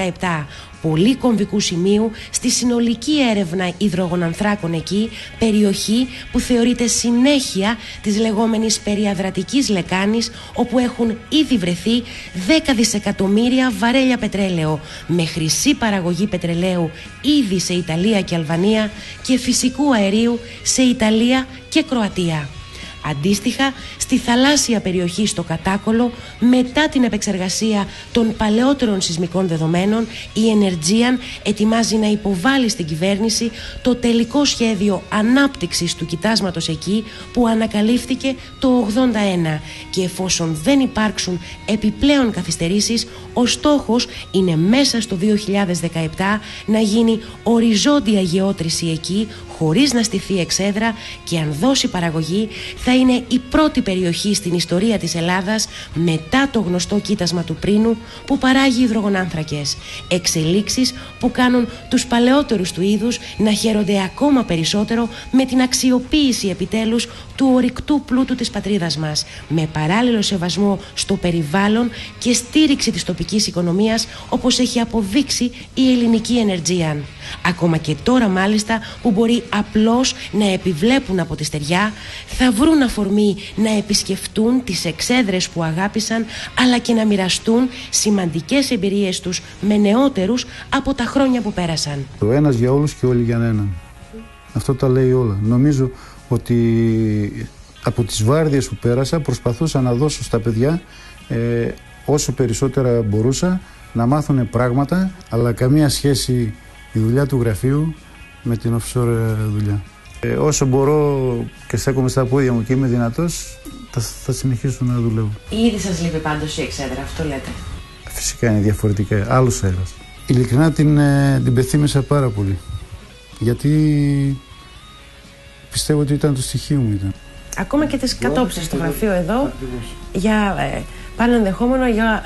2017. Πολύ κομβικού σημείου στη συνολική έρευνα υδρογονανθράκων εκεί, περιοχή που θεωρείται συνέχεια της λεγόμενης περιαδρατικής λεκάνης, όπου έχουν ήδη βρεθεί 10 δισεκατομμύρια βαρέλια πετρέλαιο, με χρυσή παραγωγή πετρελαίου ήδη σε Ιταλία και Αλβανία και φυσικού αερίου σε Ιταλία και Κροατία. Αντίστοιχα, στη θαλάσσια περιοχή στο Κατάκολο, μετά την επεξεργασία των παλαιότερων σεισμικών δεδομένων, η Energean ετοιμάζει να υποβάλει στην κυβέρνηση το τελικό σχέδιο ανάπτυξης του κοιτάσματος εκεί που ανακαλύφθηκε το 1981 και εφόσον δεν υπάρξουν επιπλέον καθυστερήσεις, ο στόχος είναι μέσα στο 2017 να γίνει οριζόντια γεώτρηση εκεί χωρίς να στηθεί εξέδρα και αν δώσει παραγωγή θα είναι η πρώτη περιοχή στην ιστορία της Ελλάδας μετά το γνωστό κοίτασμα του Πρίνου που παράγει υδρογονάνθρακες. Εξελίξεις που κάνουν τους παλαιότερους του είδους να χαίρονται ακόμα περισσότερο με την αξιοποίηση επιτέλους του ορυκτού πλούτου της πατρίδας μας, με παράλληλο σεβασμό στο περιβάλλον και στήριξη της τοπικής οικονομίας όπως έχει αποδείξει η ελληνική Energean. Ακόμα και τώρα μάλιστα που μπορεί απλώς να επιβλέπουν από τη στεριά, θα βρουν αφορμή να επισκεφτούν τις εξέδρες που αγάπησαν, αλλά και να μοιραστούν σημαντικές εμπειρίες τους με νεότερους από τα χρόνια που πέρασαν. Το ένας για όλους και όλοι για έναν. Αυτό τα λέει όλα. Νομίζω ότι από τις βάρδιες που πέρασα προσπαθούσα να δώσω στα παιδιά όσο περισσότερα μπορούσα να μάθουν πράγματα, αλλά καμία σχέση η δουλειά του γραφείου με την offshore δουλειά. Όσο μπορώ και στέκομαι στα πόδια μου και είμαι δυνατός, θα συνεχίσω να δουλεύω. Ήδη σας λείπει πάντως η εξέδρα, αυτό λέτε? Φυσικά είναι διαφορετικά, άλλος αέρας. Ειλικρινά την πεθύμησα πάρα πολύ, γιατί πιστεύω ότι ήταν το στοιχείο μου. Ακόμα και τις κατόψεις στο γραφείο εδώ, για πάνω ενδεχόμενο,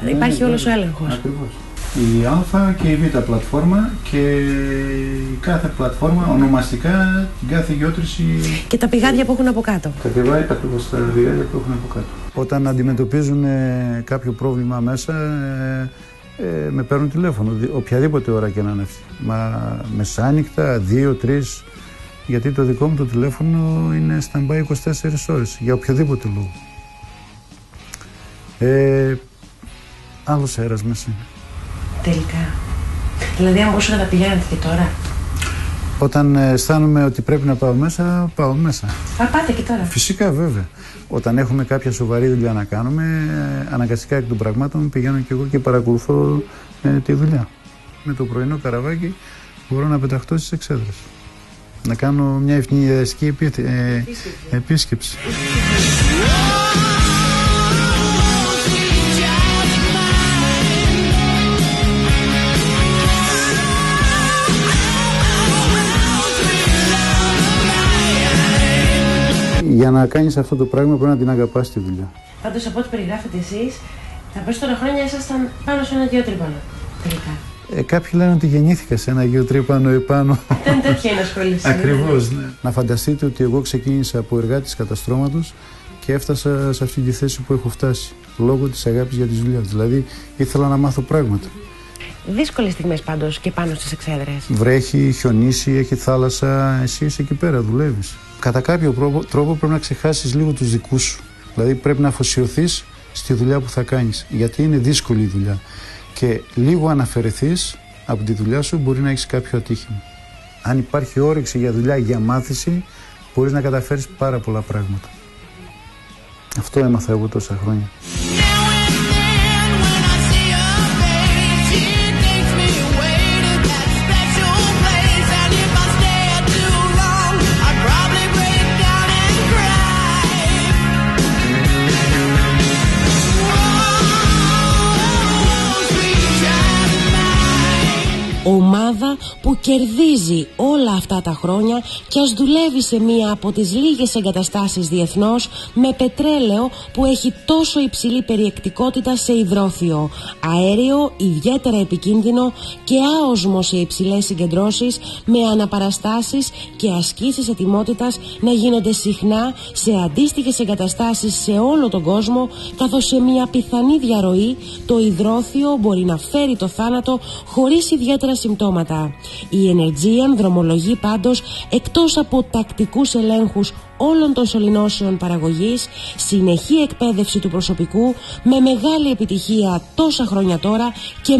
υπάρχει όλος ο έλεγχος. Ακριβώς. Η Α και η Β πλατφόρμα και η κάθε πλατφόρμα ονομαστικά την κάθε γεώτρηση. Και τα πηγάδια που έχουν από κάτω. Τα πηγάδια που έχουν από κάτω. Όταν αντιμετωπίζουν κάποιο πρόβλημα μέσα, με παίρνουν τηλέφωνο, οποιαδήποτε ώρα και να είναι αυτή. Μα μεσάνυχτα, 2-3, γιατί το δικό μου το τηλέφωνο είναι stand-by 24 ώρες, για οποιοδήποτε λόγο. Άλλος αέρας μέσα είναι. Τελικά. Δηλαδή, αν μπορούσατε να πηγαίνετε και τώρα. Όταν αισθάνομαι ότι πρέπει να πάω μέσα, πάω μέσα. Θα πάτε και τώρα. Φυσικά, βέβαια. Όταν έχουμε κάποια σοβαρή δουλειά να κάνουμε, αναγκαστικά εκ των πραγμάτων πηγαίνω και εγώ και παρακολουθώ τη δουλειά. Με το πρωινό καραβάκι μπορώ να πεταχτώ στις εξέδρες. Να κάνω μια ευνηδιαστική επίσκεψη. Για να κάνεις αυτό το πράγμα πρέπει να την αγαπάς τη δουλειά. Πάντως από ό,τι περιγράφετε εσείς, τα περισσότερα χρόνια ήσασταν πάνω σε ένα γεωτρύπανο, τελικά. Κάποιοι λένε ότι γεννήθηκα σε ένα γεωτρύπανο επάνω. Δεν τέτοια είναι ασχολήση. Ακριβώς, ναι. Να φανταστείτε ότι εγώ ξεκίνησα από εργάτης καταστρώματος και έφτασα σε αυτή τη θέση που έχω φτάσει, λόγω της αγάπης για τη δουλειά. Δηλαδή ήθελα να μάθω πράγματα. Δύσκολες στιγμές πάντως και πάνω στις εξέδρες. Βρέχει, χιονίσει, έχει θάλασσα, εσύ είσαι εκεί πέρα, δουλεύεις. Κατά κάποιο τρόπο πρέπει να ξεχάσεις λίγο τους δικούς σου. Δηλαδή πρέπει να αφοσιωθείς στη δουλειά που θα κάνεις, γιατί είναι δύσκολη η δουλειά. Και λίγο αναφερεθείς από τη δουλειά σου μπορεί να έχεις κάποιο ατύχημα. Αν υπάρχει όρεξη για δουλειά, για μάθηση, μπορείς να καταφέρεις πάρα πολλά πράγματα. Αυτό έμαθα εγώ τόσα χρόνια. Ομάδα που κερδίζει όλα αυτά τα χρόνια και ας δουλεύει σε μία από τις λίγες εγκαταστάσεις διεθνώς με πετρέλαιο που έχει τόσο υψηλή περιεκτικότητα σε υδρόθιο, αέριο ιδιαίτερα επικίνδυνο και άοσμο σε υψηλές συγκεντρώσεις, με αναπαραστάσεις και ασκήσεις ετοιμότητας να γίνονται συχνά σε αντίστοιχες εγκαταστάσεις σε όλο τον κόσμο, καθώς σε μία πιθανή διαρροή το υδρόθιο μπορεί να φέρει το θάνατο χωρίς ιδιαίτερα συμπτώματα. Η Energean δρομολογεί πάντως, εκτός από τακτικούς ελέγχους όλων των σωληνώσεων παραγωγής, συνεχή εκπαίδευση του προσωπικού με μεγάλη επιτυχία τόσα χρόνια τώρα και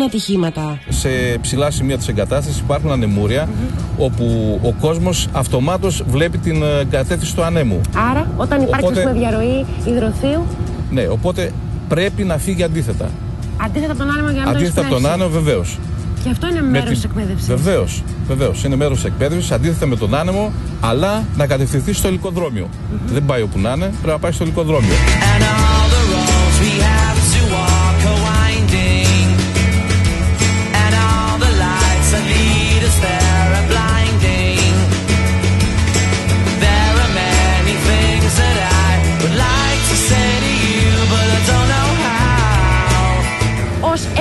0 ατυχήματα. Σε ψηλά σημεία της εγκατάστασης υπάρχουν ανεμούρια, όπου ο κόσμος αυτομάτως βλέπει την κατεύθυνση του ανέμου. Άρα, όταν υπάρχει με διαρροή υδροθείου. Ναι, οπότε πρέπει να φύγει αντίθετα. Αντίθετα από τον άνεμο για να μην αντίθετα από τον άνεμο, βεβαίως. Και αυτό είναι μέρος της εκπαίδευσης. Βεβαίως. Είναι μέρος της εκπαίδευσης, αντίθετα με τον άνεμο, αλλά να κατευθυνθεί στο υλικοδρόμιο. Δεν πάει όπου να είναι, πρέπει να πάει στο υλικοδρόμιο.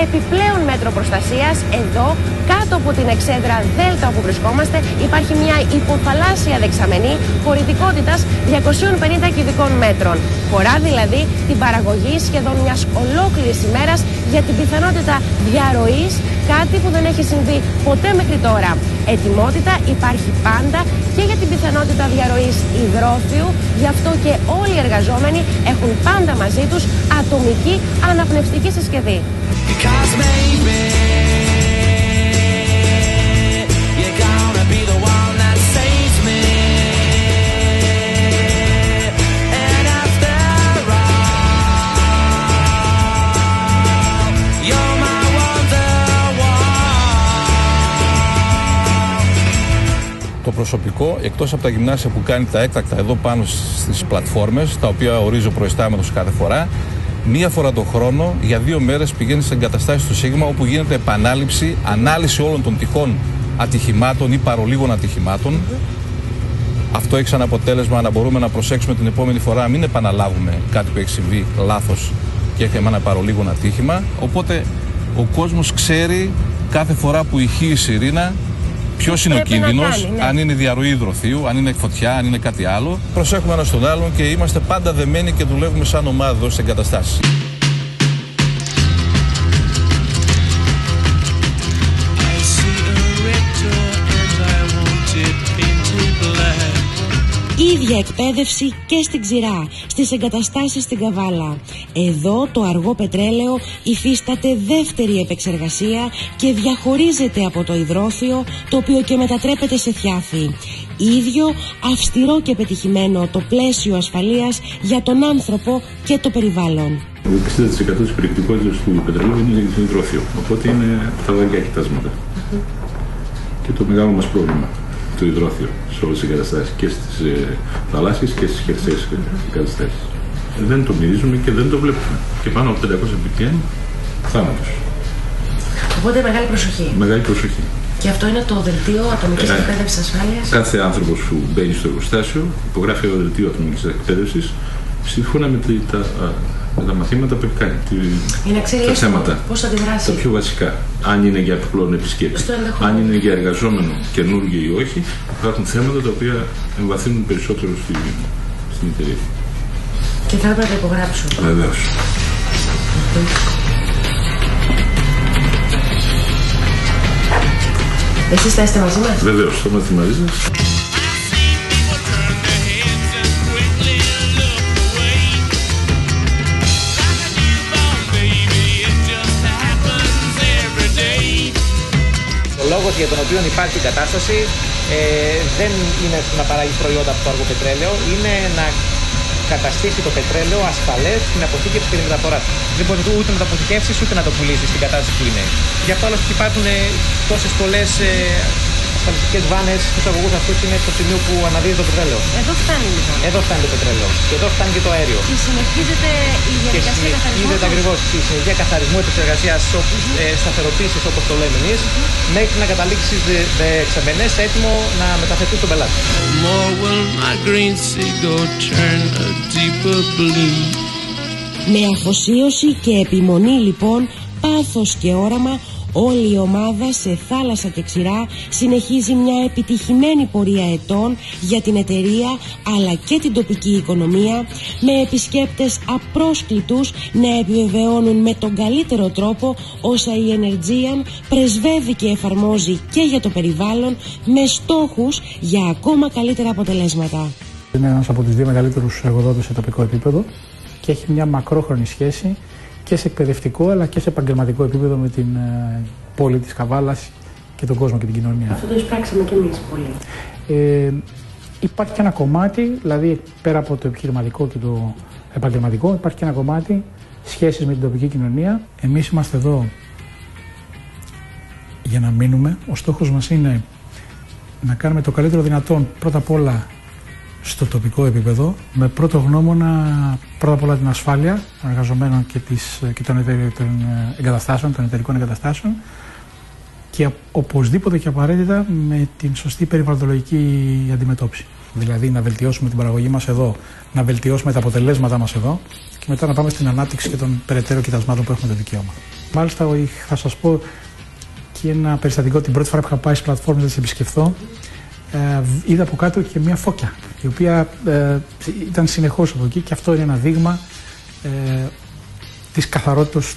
Επιπλέον μέτρο προστασίας, εδώ κάτω από την εξέδρα Δέλτα όπου βρισκόμαστε, υπάρχει μια υποθαλάσσια δεξαμενή χωρητικότητας 250 κυβικών μέτρων. Χωρά δηλαδή την παραγωγή σχεδόν μιας ολόκληρης ημέρας για την πιθανότητα διαρροής, κάτι που δεν έχει συμβεί ποτέ μέχρι τώρα. Ετοιμότητα υπάρχει πάντα και για την πιθανότητα διαρροής υδρόθειου, γι' αυτό και όλοι οι εργαζόμενοι έχουν πάντα μαζί τους ατομική αναπνευστική συσκευή. Because maybe you're gonna be the one that saves me. And after all, you're my wonderwall. Το προσωπικό, εκτός από τα γυμνάσια που κάνει τα έκτακτα εδώ πάνω στις πλατφόρμες, τα οποία ορίζει ο προϊστάμενος κάθε φορά, μία φορά το χρόνο, για 2 μέρες πηγαίνει σε εγκαταστάσεις του Σίγμα, όπου γίνεται επανάληψη, ανάλυση όλων των τυχών ατυχημάτων ή παρολίγων ατυχημάτων. Αυτό έχει σαν αποτέλεσμα να μπορούμε να προσέξουμε την επόμενη φορά να μην επαναλάβουμε κάτι που έχει συμβεί λάθος και έχουμε ένα παρολίγων ατύχημα. Οπότε ο κόσμος ξέρει κάθε φορά που ηχεί η σιρήνα ποιος είναι ο κίνδυνος, αν είναι διαρροή υδροθείου, αν είναι φωτιά, αν είναι κάτι άλλο. Προσέχουμε ένας τον άλλον και είμαστε πάντα δεμένοι και δουλεύουμε σαν ομάδα εδώ στις εγκαταστάσεις. Ίδια εκπαίδευση και στην Ξηρά, στις εγκαταστάσεις στην Καβάλα. Εδώ το αργό πετρέλαιο υφίσταται δεύτερη επεξεργασία και διαχωρίζεται από το υδρόθειο, το οποίο και μετατρέπεται σε θιάφη. Ίδιο αυστηρό και πετυχημένο το πλαίσιο ασφαλείας για τον άνθρωπο και το περιβάλλον. Το 60% της περιεκτικότητας του πετρελαίου είναι για το υδρόθειο, οπότε είναι τα βαριά κοιτάσματα. Και το μεγάλο μας πρόβλημα, το υδρόθειο σε όλες τις εγκαταστάσεις, και στις θαλάσσιες και στις χερσαίες εγκαταστάσεις. Δεν το μυρίζουμε και δεν το βλέπουμε. Και πάνω από 500 ppm θάνατος. Οπότε μεγάλη προσοχή. Μεγάλη προσοχή. Και αυτό είναι το δελτίο ατομικής εκπαίδευσης ασφάλειας. Κάθε άνθρωπος που μπαίνει στο εργοστάσιο υπογράφει το δελτίο ατομικής εκπαίδευσης σύμφωνα με τα μαθήματα που έχει κάνει. Τα θέματα. Πώς αντιδράσει. Τα πιο βασικά. Αν είναι για επιπλέον επισκέπτη, αν είναι για εργαζόμενο καινούργιο ή όχι, υπάρχουν θέματα τα οποία εμβαθύνουν περισσότερο στην εταιρεία. Και θα έπρεπε να τα υπογράψουν. Βεβαίως. Εσείς θα είστε μαζί μας? Βεβαίως, θα είμαστε μαζί σας. Ο λόγος για τον οποίο υπάρχει η κατάσταση δεν είναι να παράγει προϊόντα από το αργό πετρέλαιο, είναι να καταστήσει το πετρέλαιο ασφαλές στην αποθήκευση και τη μεταφορά. Δεν μπορεί ούτε να το αποθηκεύσει ούτε να το πουλήσει στην κατάσταση που είναι. Γι' αυτό άλλωστε υπάρχουν τόσες πολλές ασφαλιστικές βάνες στους αγωγούς αυτούς, είναι το σημείο που αναδύεται το πετρέλαιο. Εδώ φτάνει λοιπόν. Εδώ φτάνει το πετρέλαιο. Και εδώ φτάνει και το αέριο. Και συνεχίζεται η διαδικασία καθαρισμού. Συνεχίζεται ακριβώς η συνεργασία καθαρισμού επεξεργασίας, σταθεροποίησης όπως το λέμε εμείς, μέχρι να καταλήξει δεξαμενές έτοιμο να μεταφερθεί στον πελάτη. Με αφοσίωση και επιμονή λοιπόν, πάθος και όραμα, Όλη η ομάδα σε θάλασσα και ξηρά συνεχίζει μια επιτυχημένη πορεία ετών για την εταιρεία αλλά και την τοπική οικονομία, με επισκέπτες απρόσκλητους να επιβεβαιώνουν με τον καλύτερο τρόπο όσα η Energean πρεσβεύει και εφαρμόζει και για το περιβάλλον, με στόχους για ακόμα καλύτερα αποτελέσματα. Είναι ένας από τους δύο μεγαλύτερους εργοδότες σε τοπικό επίπεδο και έχει μια μακρόχρονη σχέση και σε εκπαιδευτικό αλλά και σε επαγγελματικό επίπεδο με την πόλη της Καβάλας και τον κόσμο και την κοινωνία. Αυτό το εισπράξαμε κι εμείς πολύ. Υπάρχει και ένα κομμάτι, δηλαδή πέρα από το επιχειρηματικό και το επαγγελματικό, υπάρχει και ένα κομμάτι σχέσεις με την τοπική κοινωνία. Εμείς είμαστε εδώ για να μείνουμε. Ο στόχος μας είναι να κάνουμε το καλύτερο δυνατόν πρώτα απ' όλα στο τοπικό επίπεδο, με πρώτο γνώμονα πρώτα απ' όλα την ασφάλεια των εργαζομένων και των εταιρικών εγκαταστάσεων, και οπωσδήποτε και απαραίτητα με την σωστή περιβαλλοντολογική αντιμετώπιση. Δηλαδή να βελτιώσουμε την παραγωγή μας εδώ, να βελτιώσουμε τα αποτελέσματά μας εδώ και μετά να πάμε στην ανάπτυξη και των περαιτέρω κοιτασμάτων που έχουμε το δικαίωμα. Μάλιστα θα σας πω και ένα περιστατικό. Την πρώτη φορά που είχα πάει στις πλατφόρμες να τις επισκεφθώ, είδα από κάτω και μια φώκια, η οποία ήταν συνεχώς από εκεί, και αυτό είναι ένα δείγμα της καθαρότητας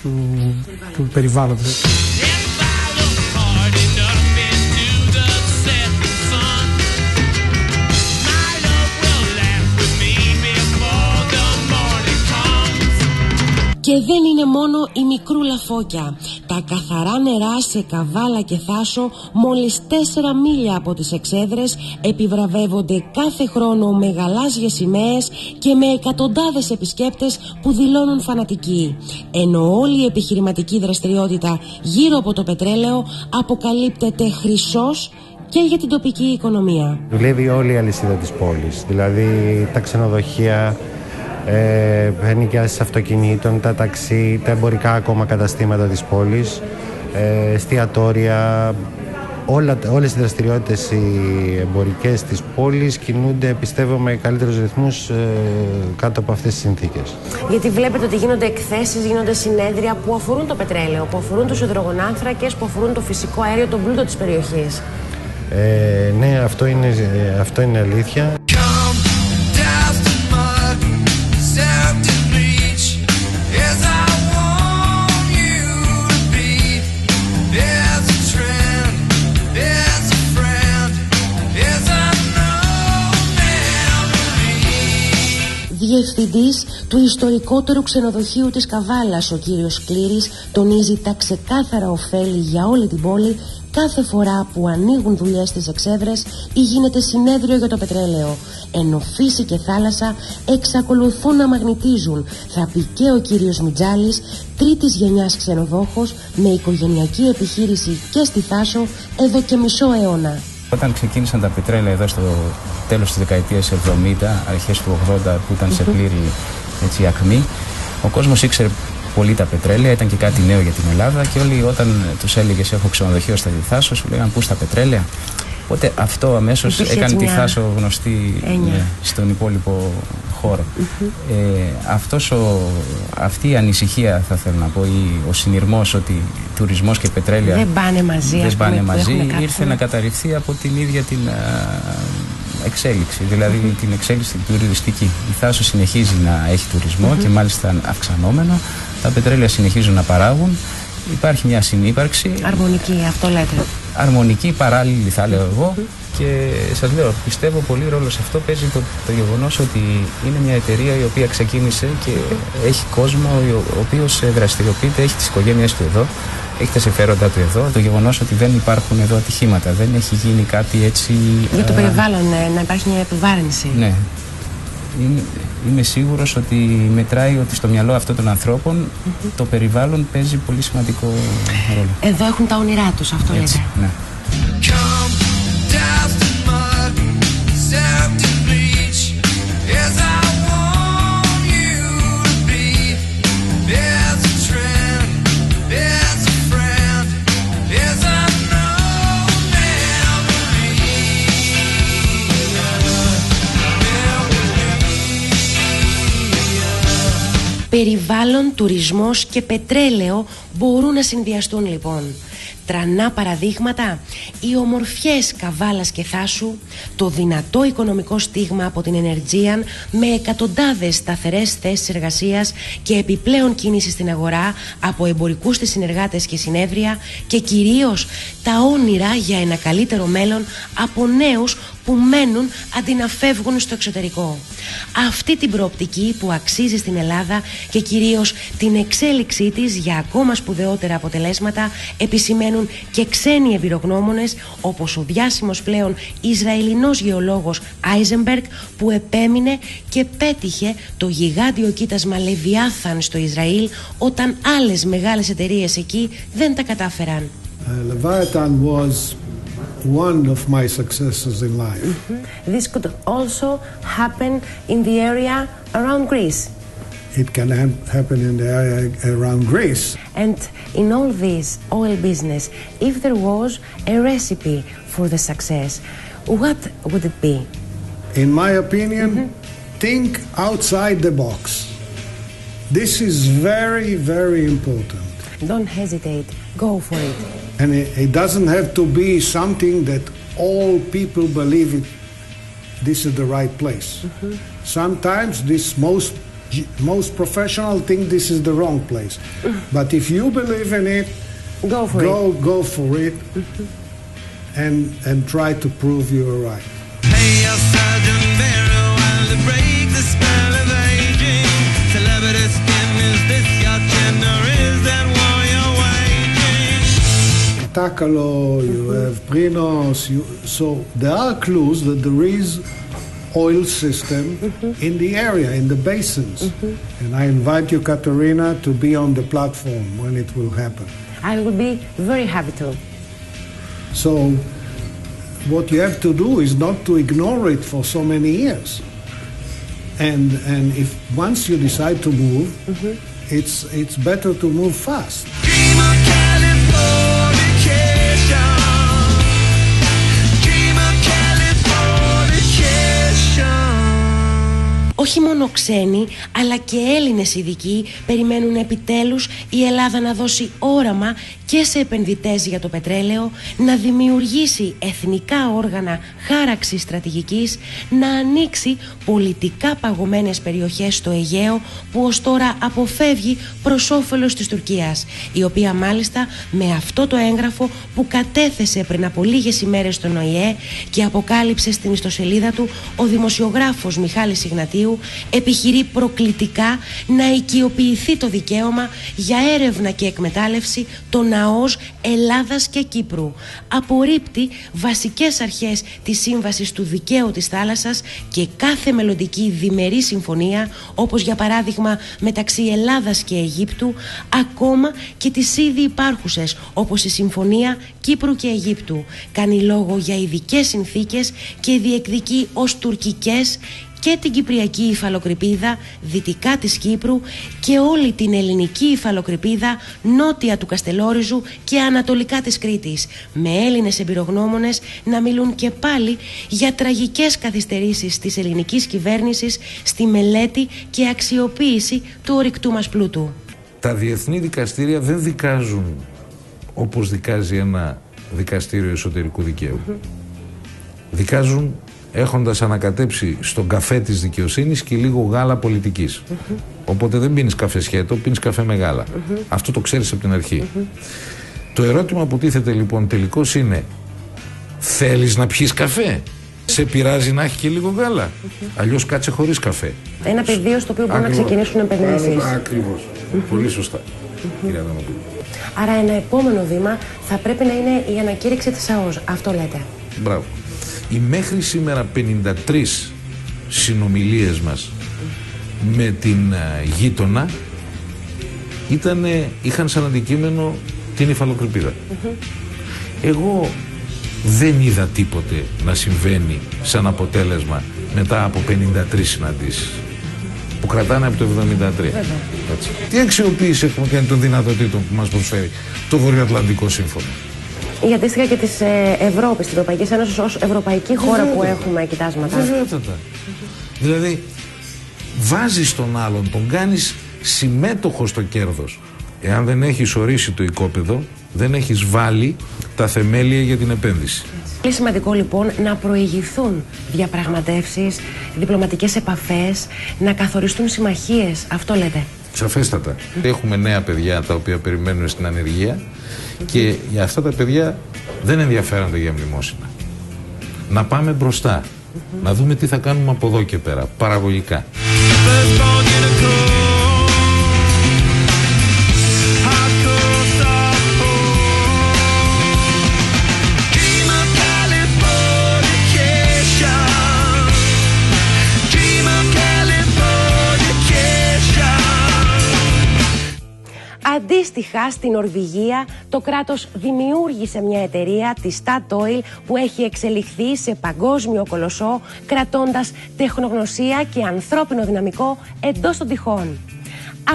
του περιβάλλοντος. Και δεν είναι μόνο η μικρούλα φώκια. Τα καθαρά νερά σε Καβάλα και Θάσο, μόλις 4 μίλια από τις εξέδρες, επιβραβεύονται κάθε χρόνο με γαλάζιες σημαίες και με εκατοντάδες επισκέπτες που δηλώνουν φανατικοί. Ενώ όλη η επιχειρηματική δραστηριότητα γύρω από το πετρέλαιο αποκαλύπτεται χρυσός και για την τοπική οικονομία. Δουλεύει όλη η αλυσίδα της πόλης, δηλαδή τα ξενοδοχεία, ενοικιάσεις αυτοκινήτων, τα ταξί, τα εμπορικά ακόμα καταστήματα της πόλης, εστιατόρια, όλες οι δραστηριότητες οι εμπορικές της πόλης κινούνται, πιστεύω, με καλύτερους ρυθμούς κάτω από αυτές τις συνθήκες. Γιατί βλέπετε ότι γίνονται εκθέσεις, γίνονται συνέδρια που αφορούν το πετρέλαιο, που αφορούν τους υδρογονάνθρακες, που αφορούν το φυσικό αέριο, τον πλούτο της περιοχής. Ναι, αυτό είναι αλήθεια. Διευθυντής του ιστορικότερου ξενοδοχείου της Καβάλας, ο κύριος Κλήρης, τονίζει τα ξεκάθαρα ωφέλη για όλη την πόλη κάθε φορά που ανοίγουν δουλειές στις εξέδρες ή γίνεται συνέδριο για το πετρέλαιο. Ενώ φύση και θάλασσα εξακολουθούν να μαγνητίζουν, θα πει και ο κύριος Μιτζάλης, τρίτης γενιάς ξενοδόχος με οικογενειακή επιχείρηση και στη Θάσο εδώ και μισό αιώνα. Όταν ξεκίνησαν τα πετρέλαια εδώ στο τέλος της δεκαετίας 70, αρχές του 80, που ήταν σε πλήρη ακμή, ο κόσμος ήξερε πολύ τα πετρέλαια, ήταν και κάτι νέο για την Ελλάδα, και όλοι όταν τους έλεγες έχω ξενοδοχείο στα Θάσο, σου λέγανε πού, στα πετρέλαια. Οπότε αυτό αμέσως έκανε τη Θάσο γνωστή στον υπόλοιπο χώρο. Αυτή η ανησυχία, θα θέλω να πω, ή ο συνειρμός ότι τουρισμός και πετρέλαια δεν πάνε μαζί, ήρθε να καταρριφθεί από την ίδια την εξέλιξη, δηλαδή την εξέλιξη τουριστική. Η Θάσο συνεχίζει να έχει τουρισμό και μάλιστα αυξανόμενο, τα πετρέλαια συνεχίζουν να παράγουν. Υπάρχει μια συνύπαρξη. Αρμονική, αυτό λέτε. Αρμονική, παράλληλη θα λέω εγώ. Και σας λέω, πιστεύω πολύ ρόλο σε αυτό παίζει το γεγονός ότι είναι μια εταιρεία η οποία ξεκίνησε και έχει κόσμο ο οποίος δραστηριοποιείται, έχει τις οικογένειες του εδώ, έχει τα συμφέροντα του εδώ. Το γεγονός ότι δεν υπάρχουν εδώ ατυχήματα, δεν έχει γίνει κάτι έτσι. Για το περιβάλλον, να υπάρχει μια επιβάρυνση. Ναι. Είμαι σίγουρος ότι μετράει ότι στο μυαλό αυτών των ανθρώπων το περιβάλλον παίζει πολύ σημαντικό ρόλο. Εδώ έχουν τα όνειρά τους, αυτό λέτε. Ναι. Περιβάλλον, τουρισμός και πετρέλαιο μπορούν να συνδυαστούν λοιπόν. τρανά παραδείγματα, οι ομορφιές Καβάλας και Θάσου, το δυνατό οικονομικό στίγμα από την Energean με εκατοντάδες σταθερές θέσεις εργασίας και επιπλέον κίνηση στην αγορά από εμπορικούς της συνεργάτες και συνέδρια, και κυρίως τα όνειρα για ένα καλύτερο μέλλον από νέους που μένουν αντί να φεύγουν στο εξωτερικό. Αυτή την προοπτική που αξίζει στην Ελλάδα και κυρίως την εξέλιξή της για ακόμα σπουδαιότερα αποτελέσματα επισημαίνουν και ξένοι εμπειρογνώμονες, όπως ο διάσημος πλέον Ισραηλινός γεωλόγος Άιζενμπεργκ, που επέμεινε και πέτυχε το γιγάντιο κοίτασμα Λεβιάθαν στο Ισραήλ όταν άλλες μεγάλες εταιρείες εκεί δεν τα κατάφεραν. Leviathan was one of my successes in life. This could also happen in the area around Greece. It can happen in the area around Greece. And in all this oil business, if there was a recipe for the success, what would it be? In my opinion, think outside the box. This is very, very important. Don't hesitate. Go for it. And it doesn't have to be something that all people believe it. This is the right place. Sometimes this most professional think this is the wrong place. But if you believe in it, go for it, and try to prove you are right. Hey, Sergeant Barrow, I'll break the spell of aging. Celebrity skin, is this your chin or is that war you're waging? Takalo, you have Prinos, so there are clues that there is oil system in the area, in the basins. And I invite you, Katerina, to be on the platform when it will happen. I will be very happy to. So what you have to do is not to ignore it for so many years. And if once you decide to move, it's better to move fast. Dream of Californication. Dream of Californication. Όχι μόνο ξένοι, αλλά και Έλληνες ειδικοί περιμένουν επιτέλους η Ελλάδα να δώσει όραμα και σε επενδυτές για το πετρέλαιο, να δημιουργήσει εθνικά όργανα χάραξης στρατηγικής, να ανοίξει πολιτικά παγωμένες περιοχές στο Αιγαίο που ως τώρα αποφεύγει προς όφελος της Τουρκίας, η οποία μάλιστα με αυτό το έγγραφο που κατέθεσε πριν από λίγες ημέρες στον ΟΗΕ και αποκάλυψε στην ιστοσελίδα του ο δημοσιογράφος Μιχάλης Ιγνατίου, επιχειρεί προκλητικά να οικειοποιηθεί το δικαίωμα για έρευνα και εκμετάλλευση των ΑΟΣ Ελλάδας και Κύπρου. Απορρίπτει βασικές αρχές της Σύμβασης του Δικαίου της Θάλασσας και κάθε μελλοντική διμερή συμφωνία, όπως για παράδειγμα μεταξύ Ελλάδας και Αιγύπτου, ακόμα και τις ήδη υπάρχουσες, όπως η Συμφωνία Κύπρου και Αιγύπτου. Κάνει λόγο για ειδικές συνθήκες και διεκδικεί ως τουρκικές και την Κυπριακή υφαλοκρηπίδα δυτικά της Κύπρου και όλη την ελληνική υφαλοκρηπίδα νότια του Καστελόριζου και ανατολικά της Κρήτης, με Έλληνες εμπειρογνώμονες να μιλούν και πάλι για τραγικές καθυστερήσεις της ελληνικής κυβέρνησης στη μελέτη και αξιοποίηση του ορυκτού μας πλούτου. Τα διεθνή δικαστήρια δεν δικάζουν όπως δικάζει ένα δικαστήριο εσωτερικού δικαίου. Δικάζουν έχοντας ανακατέψει στον καφέ της δικαιοσύνης και λίγο γάλα πολιτικής. Οπότε δεν πίνεις καφέ σχέτο, πίνεις καφέ με γάλα. Αυτό το ξέρεις από την αρχή. Το ερώτημα που τίθεται λοιπόν τελικώς είναι, θέλεις να πιεις καφέ? Σε πειράζει να έχει και λίγο γάλα? Αλλιώς κάτσε χωρίς καφέ. Ένα πεδίο στο οποίο μπορούν να ξεκινήσουν επενδύσεις. Ακριβώς. Πολύ σωστά. Κυρία Δανοπούλου. Άρα ένα επόμενο βήμα θα πρέπει να είναι η ανακήρυξη της ΑΟΣ. Αυτό λέτε. Μπράβο. Οι μέχρι σήμερα 53 συνομιλίες μας με την γείτονα είχαν σαν αντικείμενο την υφαλοκρηπίδα. Εγώ δεν είδα τίποτε να συμβαίνει σαν αποτέλεσμα μετά από 53 συναντήσεις που κρατάνε από το 73. Τι αξιοποίηση έχουμε κάνει των δυνατοτήτων που μας προσφέρει το Βορειοατλαντικό Σύμφωνο? Η αντίστοιχα και της Ευρώπης, της Ευρωπαϊκής Ένωσης ως ευρωπαϊκή χώρα που έχουμε κοιτάσματα. Βεβαίωτατα. Δηλαδή, βάζεις τον άλλον, τον κάνεις συμμέτοχο στο κέρδος, Εάν δεν έχεις ορίσει το οικόπεδο, δεν έχεις βάλει τα θεμέλια για την επένδυση. Είναι σημαντικό λοιπόν να προηγηθούν διαπραγματεύσεις, διπλωματικές επαφές, να καθοριστούν συμμαχίες. Αυτό λέτε? Σαφέστατα. Έχουμε νέα παιδιά τα οποία περιμένουν στην ανεργία και για αυτά τα παιδιά δεν ενδιαφέρονται για μνημόσυνα. Να πάμε μπροστά. Να δούμε τι θα κάνουμε από εδώ και πέρα, παραγωγικά. Αντίστοιχα, στην Νορβηγία το κράτος δημιούργησε μια εταιρεία, τη Statoil, που έχει εξελιχθεί σε παγκόσμιο κολοσσό, κρατώντας τεχνογνωσία και ανθρώπινο δυναμικό εντός των τυχών.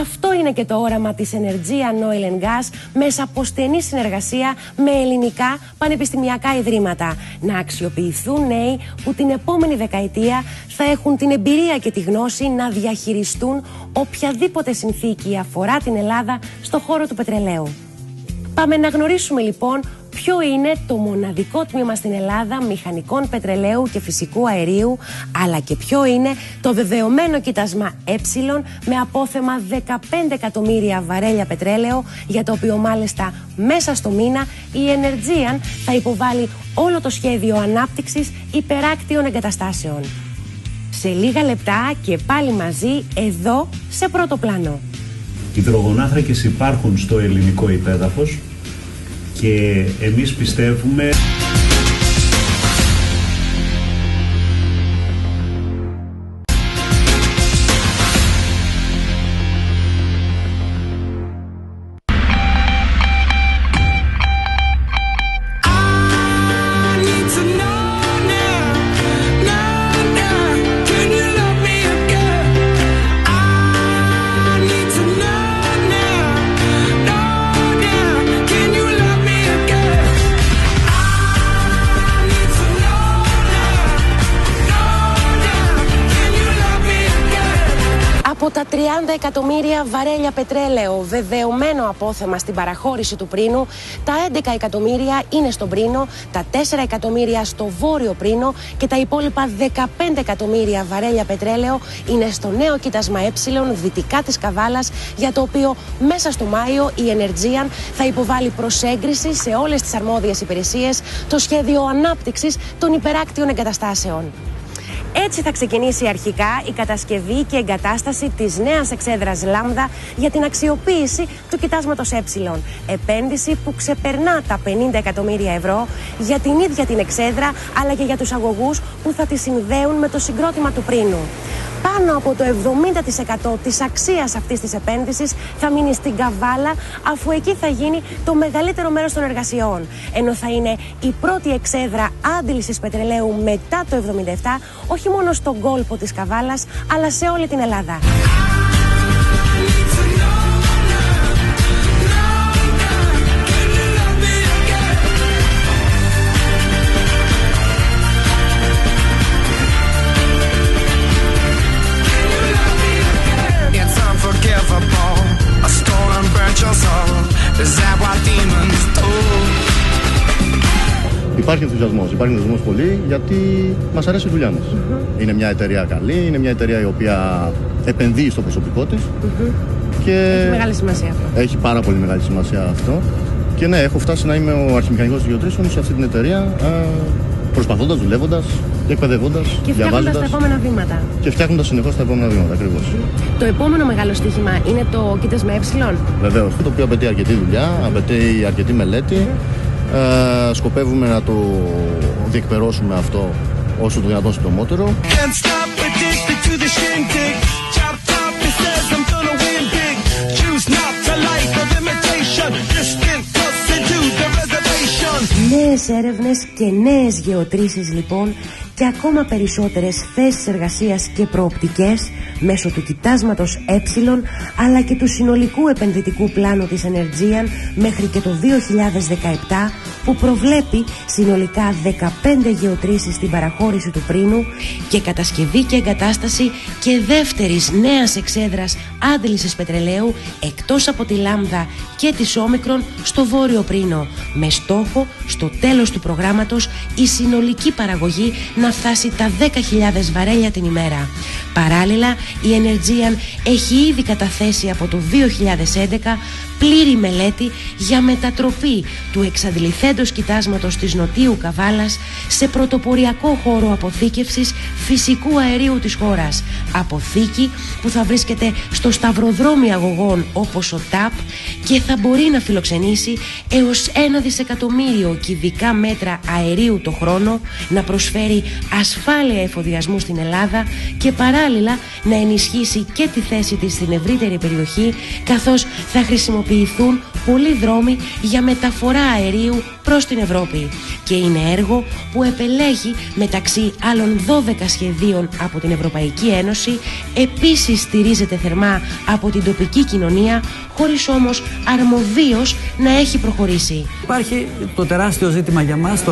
Αυτό είναι και το όραμα της Energean Oil & Gas, μέσα από στενή συνεργασία με ελληνικά πανεπιστημιακά ιδρύματα. Να αξιοποιηθούν νέοι που την επόμενη δεκαετία θα έχουν την εμπειρία και τη γνώση να διαχειριστούν οποιαδήποτε συνθήκη αφορά την Ελλάδα στο χώρο του πετρελαίου. Πάμε να γνωρίσουμε λοιπόν ποιο είναι το μοναδικό τμήμα στην Ελλάδα μηχανικών πετρελαίου και φυσικού αερίου, αλλά και ποιο είναι το βεβαιωμένο κοίτασμα Ε με απόθεμα 15 εκατομμύρια βαρέλια πετρέλαιο, για το οποίο μάλιστα μέσα στο μήνα η Energean θα υποβάλει όλο το σχέδιο ανάπτυξης υπεράκτιων εγκαταστάσεων. Σε λίγα λεπτά και πάλι μαζί εδώ σε πρώτο πλάνο. Οι υδρογονάνθρακες υπάρχουν στο ελληνικό υπέδαφος και εμείς πιστεύουμε Από τα 30 εκατομμύρια βαρέλια πετρέλαιο βεβαιωμένο απόθεμα στην παραχώρηση του Πρίνου, τα 11 εκατομμύρια είναι στον Πρίνο, τα 4 εκατομμύρια στο βόρειο Πρίνο και τα υπόλοιπα 15 εκατομμύρια βαρέλια πετρέλαιο είναι στο νέο κοίτασμα Ε δυτικά της Καβάλας, για το οποίο μέσα στο Μάιο η Energean θα υποβάλει προς έγκριση σε όλες τις αρμόδιες υπηρεσίες το σχέδιο ανάπτυξης των υπεράκτιων εγκαταστάσεων. Έτσι θα ξεκινήσει αρχικά η κατασκευή και εγκατάσταση της νέας εξέδρας Λάμδα για την αξιοποίηση του κοιτάσματος Ε. Επένδυση που ξεπερνά τα 50 εκατομμύρια ευρώ για την ίδια την εξέδρα, αλλά και για τους αγωγούς που θα τη συνδέουν με το συγκρότημα του Πρίνου. Πάνω από το 70% της αξίας αυτής της επένδυσης θα μείνει στην Καβάλα, αφού εκεί θα γίνει το μεγαλύτερο μέρος των εργασιών. Ενώ θα είναι η πρώτη εξέδρα άντλησης πετρελαίου μετά το 1977, όχι μόνο στον κόλπο της Καβάλας, αλλά σε όλη την Ελλάδα. Υπάρχει ενθουσιασμός πολύ, γιατί μας αρέσει η δουλειά μας. Είναι μια εταιρεία καλή, είναι μια εταιρεία η οποία επενδύει στο προσωπικό της και έχει μεγάλη σημασία αυτό. Έχει πάρα πολύ μεγάλη σημασία αυτό. Και ναι, έχω φτάσει να είμαι ο αρχιμηχανικός της γεωτρήσεων σε αυτή την εταιρεία, προσπαθώντας, δουλεύοντας, εκπαιδεύοντας, και φτιάχνοντας τα επόμενα βήματα. Και φτιάχνοντας συνεχώς τα επόμενα βήματα, ακριβώς. Το επόμενο μεγάλο στοίχημα είναι το κοίτασμα Ε. Βεβαίως. Το οποίο απαιτεί αρκετή δουλειά, απαιτεί αρκετή μελέτη. Σκοπεύουμε να το διεκπερώσουμε αυτό όσο το δυνατόν συντομότερο. Νέες έρευνες και νέες γεωτρήσεις λοιπόν και ακόμα περισσότερες θέσεις εργασίας και προοπτικές μέσω του κοιτάσματος Ε, αλλά και του συνολικού επενδυτικού πλάνου της Energean μέχρι και το 2017, που προβλέπει συνολικά 15 γεωτρήσεις στην παραχώρηση του Πρίνου και κατασκευή και εγκατάσταση και δεύτερης νέας εξέδρας άντλησης πετρελαίου εκτός από τη Λάμδα και της Όμικρον στο Βόρειο Πρίνο, με στόχο στο τέλος του προγράμματος η συνολική παραγωγή να φτάσει τα 10.000 βαρέλια την ημέρα. Παράλληλα, η Energean έχει ήδη καταθέσει από το 2011 πλήρη μελέτη για μετατροπή του εξαντληθέντος κοιτάσματος της Νοτίου Καβάλας σε πρωτοποριακό χώρο αποθήκευσης φυσικού αερίου της χώρας. Αποθήκη που θα βρίσκεται στο σταυροδρόμι αγωγών όπως ο ΤΑΠ και θα μπορεί να φιλοξενήσει έως 1 δισεκατομμύριο κυβικά μέτρα αερίου το χρόνο, να προσφέρει ασφάλεια εφοδιασμού στην Ελλάδα και παράλληλα να ενισχύσει και τη θέση της στην ευρύτερη περιοχή, καθώς θα χρησιμοποιηθούν πολλοί δρόμοι για μεταφορά αερίου προς την Ευρώπη. Και είναι έργο που επελέγει μεταξύ άλλων 12 σχεδίων από την Ευρωπαϊκή Ένωση, επίσης στηρίζεται θερμά από την τοπική κοινωνία, χωρίς όμως αρμοδίως να έχει προχωρήσει. Υπάρχει το τεράστιο ζήτημα για μας,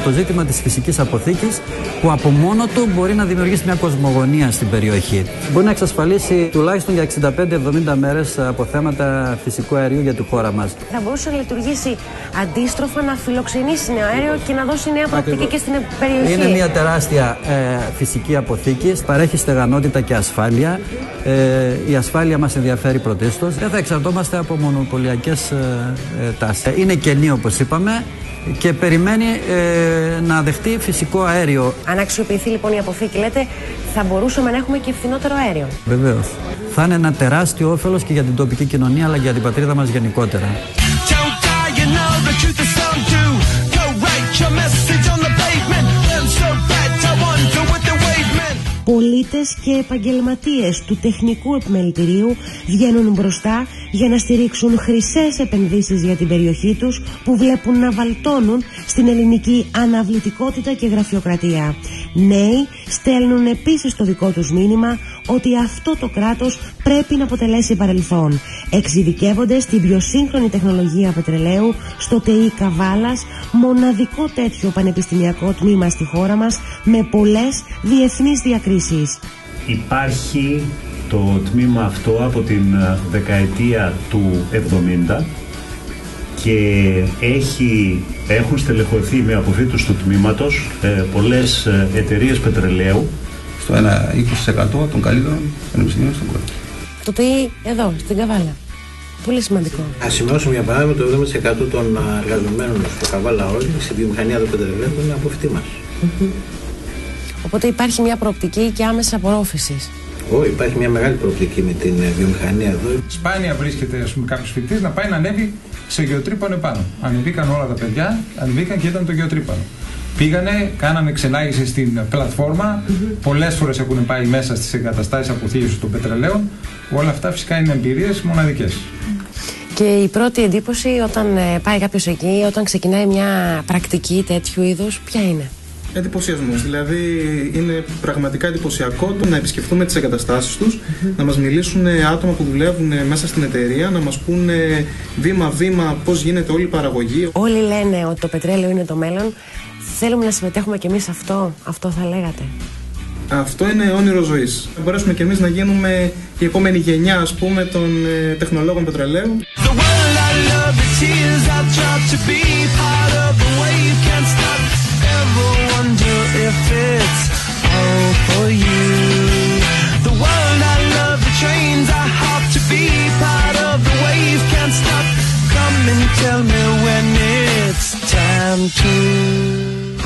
το ζήτημα της φυσικής αποθήκης, που από μόνο του μπορεί να δημιουργήσει μια κοσμογονία στην περιοχή. Μπορεί να εξασφαλίσει τουλάχιστον για 65-70 μέρες αποθέματα φυσικού αερίου για τη χώρα μας. Θα μπορούσε να λειτουργήσει αντίστροφα, να φιλοξενήσει νέο αέριο και να δώσει νέα προοπτική και στην περιοχή. Είναι μια τεράστια φυσική αποθήκη, παρέχει στεγανότητα και ασφάλεια. Η ασφάλεια μας ενδιαφέρει πρωτίστως. Δεν θα εξαρτώμαστε από μονοπωλιακές τάσεις. Είναι κενή, όπως είπαμε, και περιμένει να δεχτεί φυσικό αέριο. Αν αξιοποιηθεί λοιπόν η αποθήκη, λέτε, θα μπορούσαμε να έχουμε και φθηνότερο αέριο. Βεβαίως. Θα είναι ένα τεράστιο όφελος και για την τοπική κοινωνία, αλλά και για την πατρίδα μας γενικότερα. Πολίτες και επαγγελματίες του τεχνικού επιμελητηρίου βγαίνουν μπροστά για να στηρίξουν χρυσές επενδύσεις για την περιοχή τους, που βλέπουν να βαλτώνουν στην ελληνική αναβλητικότητα και γραφειοκρατία. Νέοι στέλνουν επίσης το δικό τους μήνυμα ότι αυτό το κράτος πρέπει να αποτελέσει παρελθόν. Εξειδικεύονται στην πιο σύγχρονη τεχνολογία πετρελαίου, στο ΤΕΙ Καβάλας, μοναδικό τέτοιο πανεπιστημιακό τμήμα στη χώρα μας, με πολλές διεθνείς διακρίσεις. Υπάρχει το τμήμα αυτό από την δεκαετία του 70 και έχουν στελεχωθεί με αποφύτους του τμήματος πολλές εταιρείες πετρελαίου. Στο ένα 20% των καλύτερων πανεπιστημίων στον κόσμο. Το ΤΕΙ εδώ, στην Καβάλα. Πολύ σημαντικό. Α σημειώσουμε για παράδειγμα το 70% των εργαζομένων στο Καβάλα όλοι, στη βιομηχανία του πετρελαίου, είναι αποφυτή μας. Οπότε υπάρχει μια προοπτική και άμεση απορρόφησης. Υπάρχει μια μεγάλη προοπτική με την βιομηχανία εδώ. Σπάνια βρίσκεται κάποιος φοιτητής να πάει να ανέβει σε γεωτρύπανο επάνω. Ανεβήκαν όλα τα παιδιά, ανεβήκαν και ήταν το γεωτρύπανο. Πήγανε, κάνανε ξενάγηση στην πλατφόρμα. Πολλές φορές έχουν πάει μέσα στις εγκαταστάσεις αποθήκευσης των πετρελαίων. Όλα αυτά φυσικά είναι εμπειρίες μοναδικές. Και η πρώτη εντύπωση όταν πάει κάποιος εκεί, όταν ξεκινάει μια πρακτική τέτοιου είδους, ποια είναι? Εντυπωσιασμός. Δηλαδή είναι πραγματικά εντυπωσιακό το να επισκεφτούμε τις εγκαταστάσεις τους, να μας μιλήσουν άτομα που δουλεύουν μέσα στην εταιρεία, να μας πούνε βήμα-βήμα πώς γίνεται όλη η παραγωγή. Όλοι λένε ότι το πετρέλαιο είναι το μέλλον. Θέλουμε να συμμετέχουμε κι εμείς αυτό θα λέγατε? Αυτό είναι όνειρο ζωής. Θα μπορέσουμε κι εμείς να γίνουμε η επόμενη γενιά, ας πούμε, των τεχνολόγων πετρελαίου.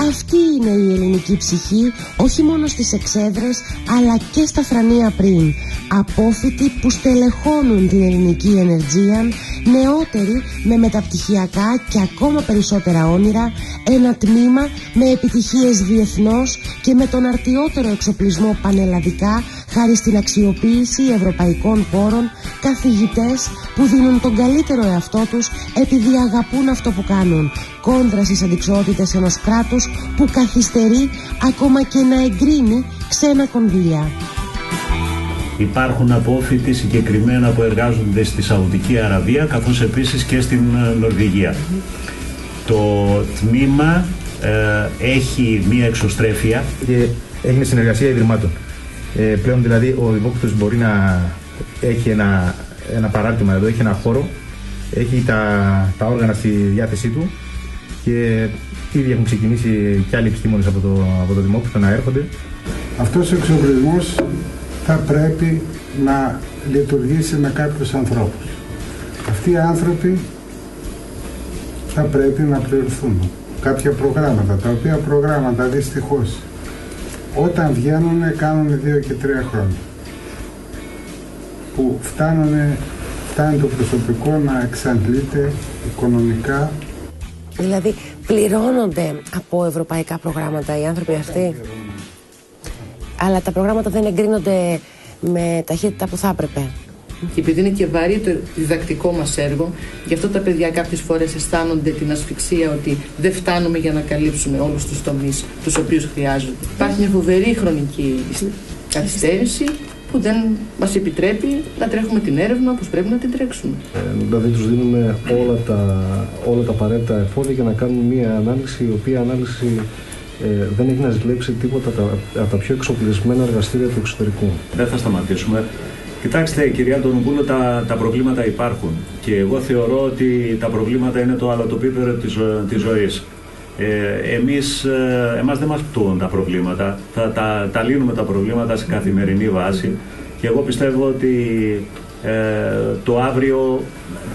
Αυτή είναι η ελληνική ψυχή, όχι μόνο στις εξέδρες αλλά και στα θρανία πριν. Απόφοιτοι που στελεχώνουν την ελληνική Energean, νεότεροι με μεταπτυχιακά και ακόμα περισσότερα όνειρα, ένα τμήμα με επιτυχίες διεθνώς και με τον αρτιότερο εξοπλισμό πανελλαδικά χάρη στην αξιοποίηση ευρωπαϊκών πόρων, καθηγητές που δίνουν τον καλύτερο εαυτό τους επειδή αγαπούν αυτό που κάνουν. κόντρα στις αντιξοότητες ενός κράτους που καθυστερεί ακόμα και να εγκρίνει ξένα κονδύλια. Υπάρχουν απόφοιτοι συγκεκριμένα που εργάζονται στη Σαουδική Αραβία, καθώς επίσης και στην Νορβηγία. Το τμήμα έχει μία εξωστρέφεια. Και έγινε συνεργασία ιδρυμάτων. Πλέον δηλαδή ο Δημόκριτος μπορεί να έχει ένα παράρτημα εδώ, έχει ένα χώρο, έχει τα όργανα στη διάθεσή του και ήδη έχουν ξεκινήσει και άλλοι επιστήμονες από το Δημόκριτο να έρχονται. Αυτός ο εξοπλισμός θα πρέπει να λειτουργήσει με κάποιους ανθρώπους. Αυτοί οι άνθρωποι θα πρέπει να πληρωθούν. Κάποια προγράμματα, τα οποία προγράμματα δυστυχώς όταν βγαίνουν κάνουν 2 και 3 χρόνια. Που φτάνει το προσωπικό να εξαντλείται οικονομικά. Δηλαδή πληρώνονται από ευρωπαϊκά προγράμματα οι άνθρωποι αυτοί, αλλά τα προγράμματα δεν εγκρίνονται με ταχύτητα που θα έπρεπε. Και επειδή είναι και βαρύ το διδακτικό μας έργο, γι' αυτό τα παιδιά κάποιες φορές αισθάνονται την ασφυξία ότι δεν φτάνουμε για να καλύψουμε όλους τους τομείς τους οποίους χρειάζονται. Υπάρχει μια φοβερή χρονική καθυστέρηση που δεν μας επιτρέπει να τρέχουμε την έρευνα όπως πρέπει να την τρέξουμε. Δηλαδή τους δίνουμε όλα τα απαραίτητα εφόδια για να κάνουμε μια ανάλυση, η οποία ανάλυση δεν έχει να ζηλέψει τίποτα από τα πιο εξοπλισμένα εργαστήρια του εξωτερικού. Δεν θα σταματήσουμε. Κοιτάξτε, κυρία Αντωνοπούλου, τα προβλήματα υπάρχουν και εγώ θεωρώ ότι τα προβλήματα είναι το αλατοπίπερο της ζωής. Εμάς δεν μας πτωούν τα προβλήματα, τα λύνουμε τα προβλήματα σε καθημερινή βάση και εγώ πιστεύω ότι το αύριο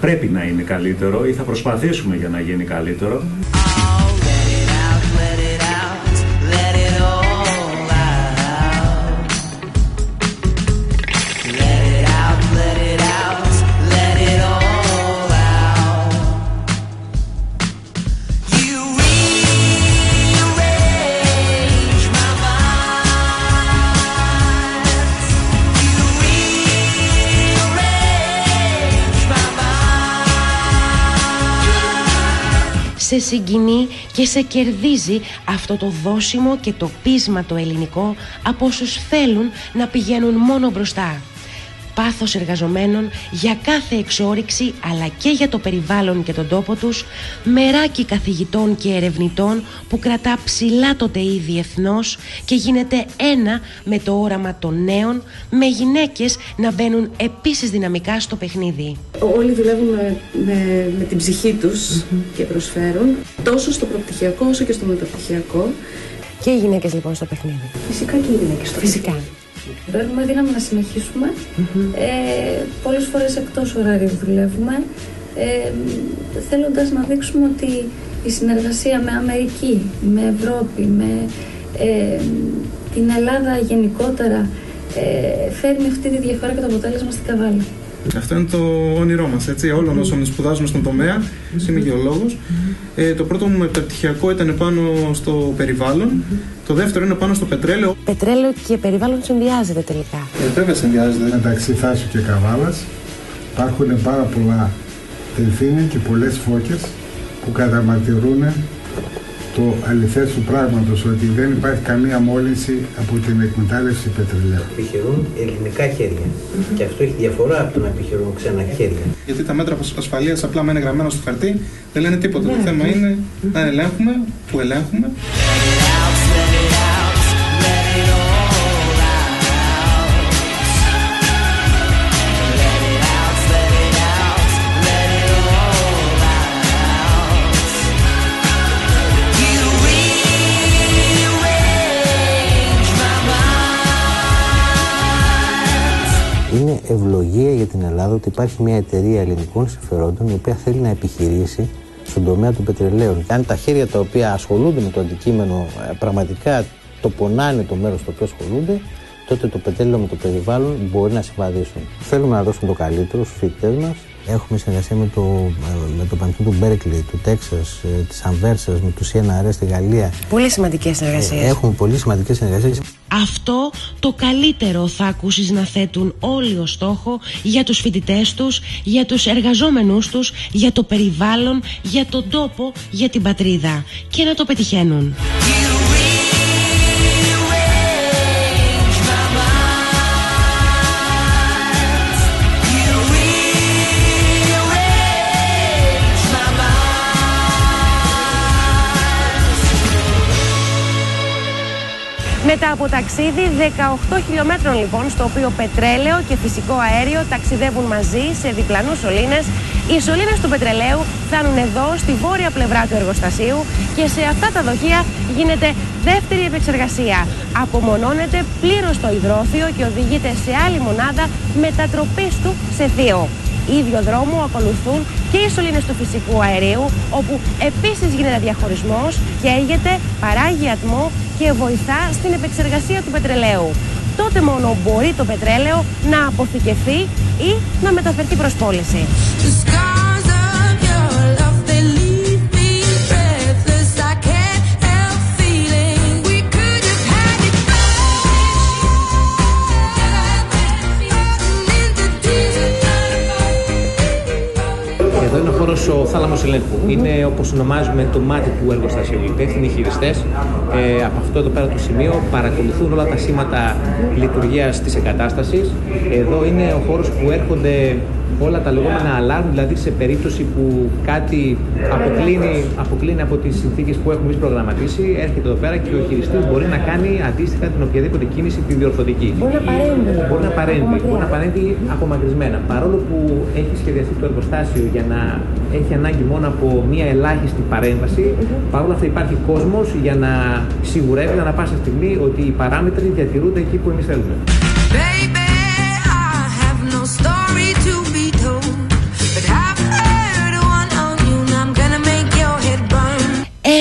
πρέπει να είναι καλύτερο ή θα προσπαθήσουμε για να γίνει καλύτερο. Σε συγκινεί και σε κερδίζει αυτό το δώσιμο και το πείσμα το ελληνικό από όσους θέλουν να πηγαίνουν μόνο μπροστά. Πάθος εργαζομένων για κάθε εξόρυξη αλλά και για το περιβάλλον και τον τόπο τους, μεράκι καθηγητών και ερευνητών που κρατά ψηλά το ΤΕΗ διεθνώς και γίνεται ένα με το όραμα των νέων, με γυναίκες να μπαίνουν επίσης δυναμικά στο παιχνίδι. Όλοι δουλεύουν με την ψυχή τους και προσφέρουν τόσο στο προπτυχιακό όσο και στο μεταπτυχιακό. Και οι γυναίκες λοιπόν στο παιχνίδι. Φυσικά και οι γυναίκες στο παιχνίδι. Φυσικά. Παίρνουμε δύναμη να συνεχίσουμε. Πολλές φορές εκτός ωραρίου δουλεύουμε, θέλοντας να δείξουμε ότι η συνεργασία με Αμερική, με Ευρώπη, με την Ελλάδα γενικότερα φέρνει αυτή τη διαφορά και το αποτέλεσμα στην Καβάλα. Αυτό είναι το όνειρό μας, έτσι, όλων όσων σπουδάζουμε στον τομέα. Είμαι γεωλόγος. Το πρώτο μου μεταπτυχιακό ήταν πάνω στο περιβάλλον. Το δεύτερο είναι πάνω στο πετρέλαιο. Πετρέλαιο και περιβάλλον συνδυάζεται τελικά. Βέβαια συνδυάζεται. Μεταξύ Θάσου και Καβάλας υπάρχουν πάρα πολλά δελφίνια και πολλές φώκες που καταμαρτυρούν το αληθές του πράγματος, ότι δεν υπάρχει καμία μόλυνση από την εκμετάλλευση πετρελαίου. Επιχειρούν ελληνικά χέρια. Και αυτό έχει διαφορά από το να επιχειρούν ξένα χέρια. Γιατί τα μέτρα ασφαλείας απλά με είναι γραμμένα στο χαρτί, δεν λένε τίποτα. Το θέμα είναι να ελέγχουμε, που ελέγχουμε. Είναι ευλογία για την Ελλάδα ότι υπάρχει μια εταιρεία ελληνικών συμφερόντων η οποία θέλει να επιχειρήσει στον τομέα του πετρελαίου. Αν τα χέρια τα οποία ασχολούνται με το αντικείμενο πραγματικά το πονάνε το μέρος στο οποίο ασχολούνται, τότε το πετρέλαιο με το περιβάλλον μπορεί να συμβαδίσουν. Θέλουμε να δώσουμε το καλύτερο στους φοιτητές μας. Έχουμε συνεργασία με το Πανεπιστήμιο του Μπέρκλι, του Τέξας, της Αμβέρσας, με του CNRS στη Γαλλία. Πολύ σημαντικές συνεργασίες. Έχουμε πολύ σημαντικές συνεργασίες. Αυτό το καλύτερο θα ακούσεις να θέτουν όλοι ως στόχο για τους φοιτητές τους, για τους εργαζόμενούς τους, για το περιβάλλον, για τον τόπο, για την πατρίδα. Και να το πετυχαίνουν. Μετά από ταξίδι 18 χιλιόμετρων λοιπόν, στο οποίο πετρέλαιο και φυσικό αέριο ταξιδεύουν μαζί σε διπλανούς σωλήνες, οι σωλήνες του πετρελαίου φτάνουν εδώ στη βόρεια πλευρά του εργοστασίου και σε αυτά τα δοχεία γίνεται δεύτερη επεξεργασία. Απομονώνεται πλήρως το υδρόθιο και οδηγείται σε άλλη μονάδα μετατροπής του σε θείο. Ίδιο δρόμο ακολουθούν και οι σωλήνες του φυσικού αερίου, όπου επίσης γίνεται διαχωρισμός, καίγεται, παράγει ατμό και βοηθά στην επεξεργασία του πετρελαίου. Τότε μόνο μπορεί το πετρέλαιο να αποθηκευθεί ή να μεταφερθεί προς πώληση. Εδώ είναι ο χώρος ο θάλαμος ελέγχου. Είναι, όπως ονομάζουμε, το μάτι του εργοστασίου. Οι υπεύθυνοι χειριστές από αυτό εδώ πέρα το σημείο παρακολουθούν όλα τα σήματα λειτουργίας της εγκατάστασης. Εδώ είναι ο χώρος που έρχονται όλα τα λεγόμενα alarm, δηλαδή σε περίπτωση που κάτι αποκλίνει από τις συνθήκες που έχουμε εμείς προγραμματίσει, έρχεται εδώ πέρα και ο χειριστής μπορεί να κάνει αντίστοιχα την οποιαδήποτε κίνηση τη διορθωτική. Μπορεί να παρέμβει απομακρυσμένα. Παρόλο που έχει σχεδιαστεί το εργοστάσιο για να έχει ανάγκη μόνο από μία ελάχιστη παρέμβαση, παρόλα αυτά υπάρχει κόσμος για να σιγουρεύει ανά πάσα στιγμή ότι οι παράμετροι διατηρούνται εκεί που εμείς θέλουμε.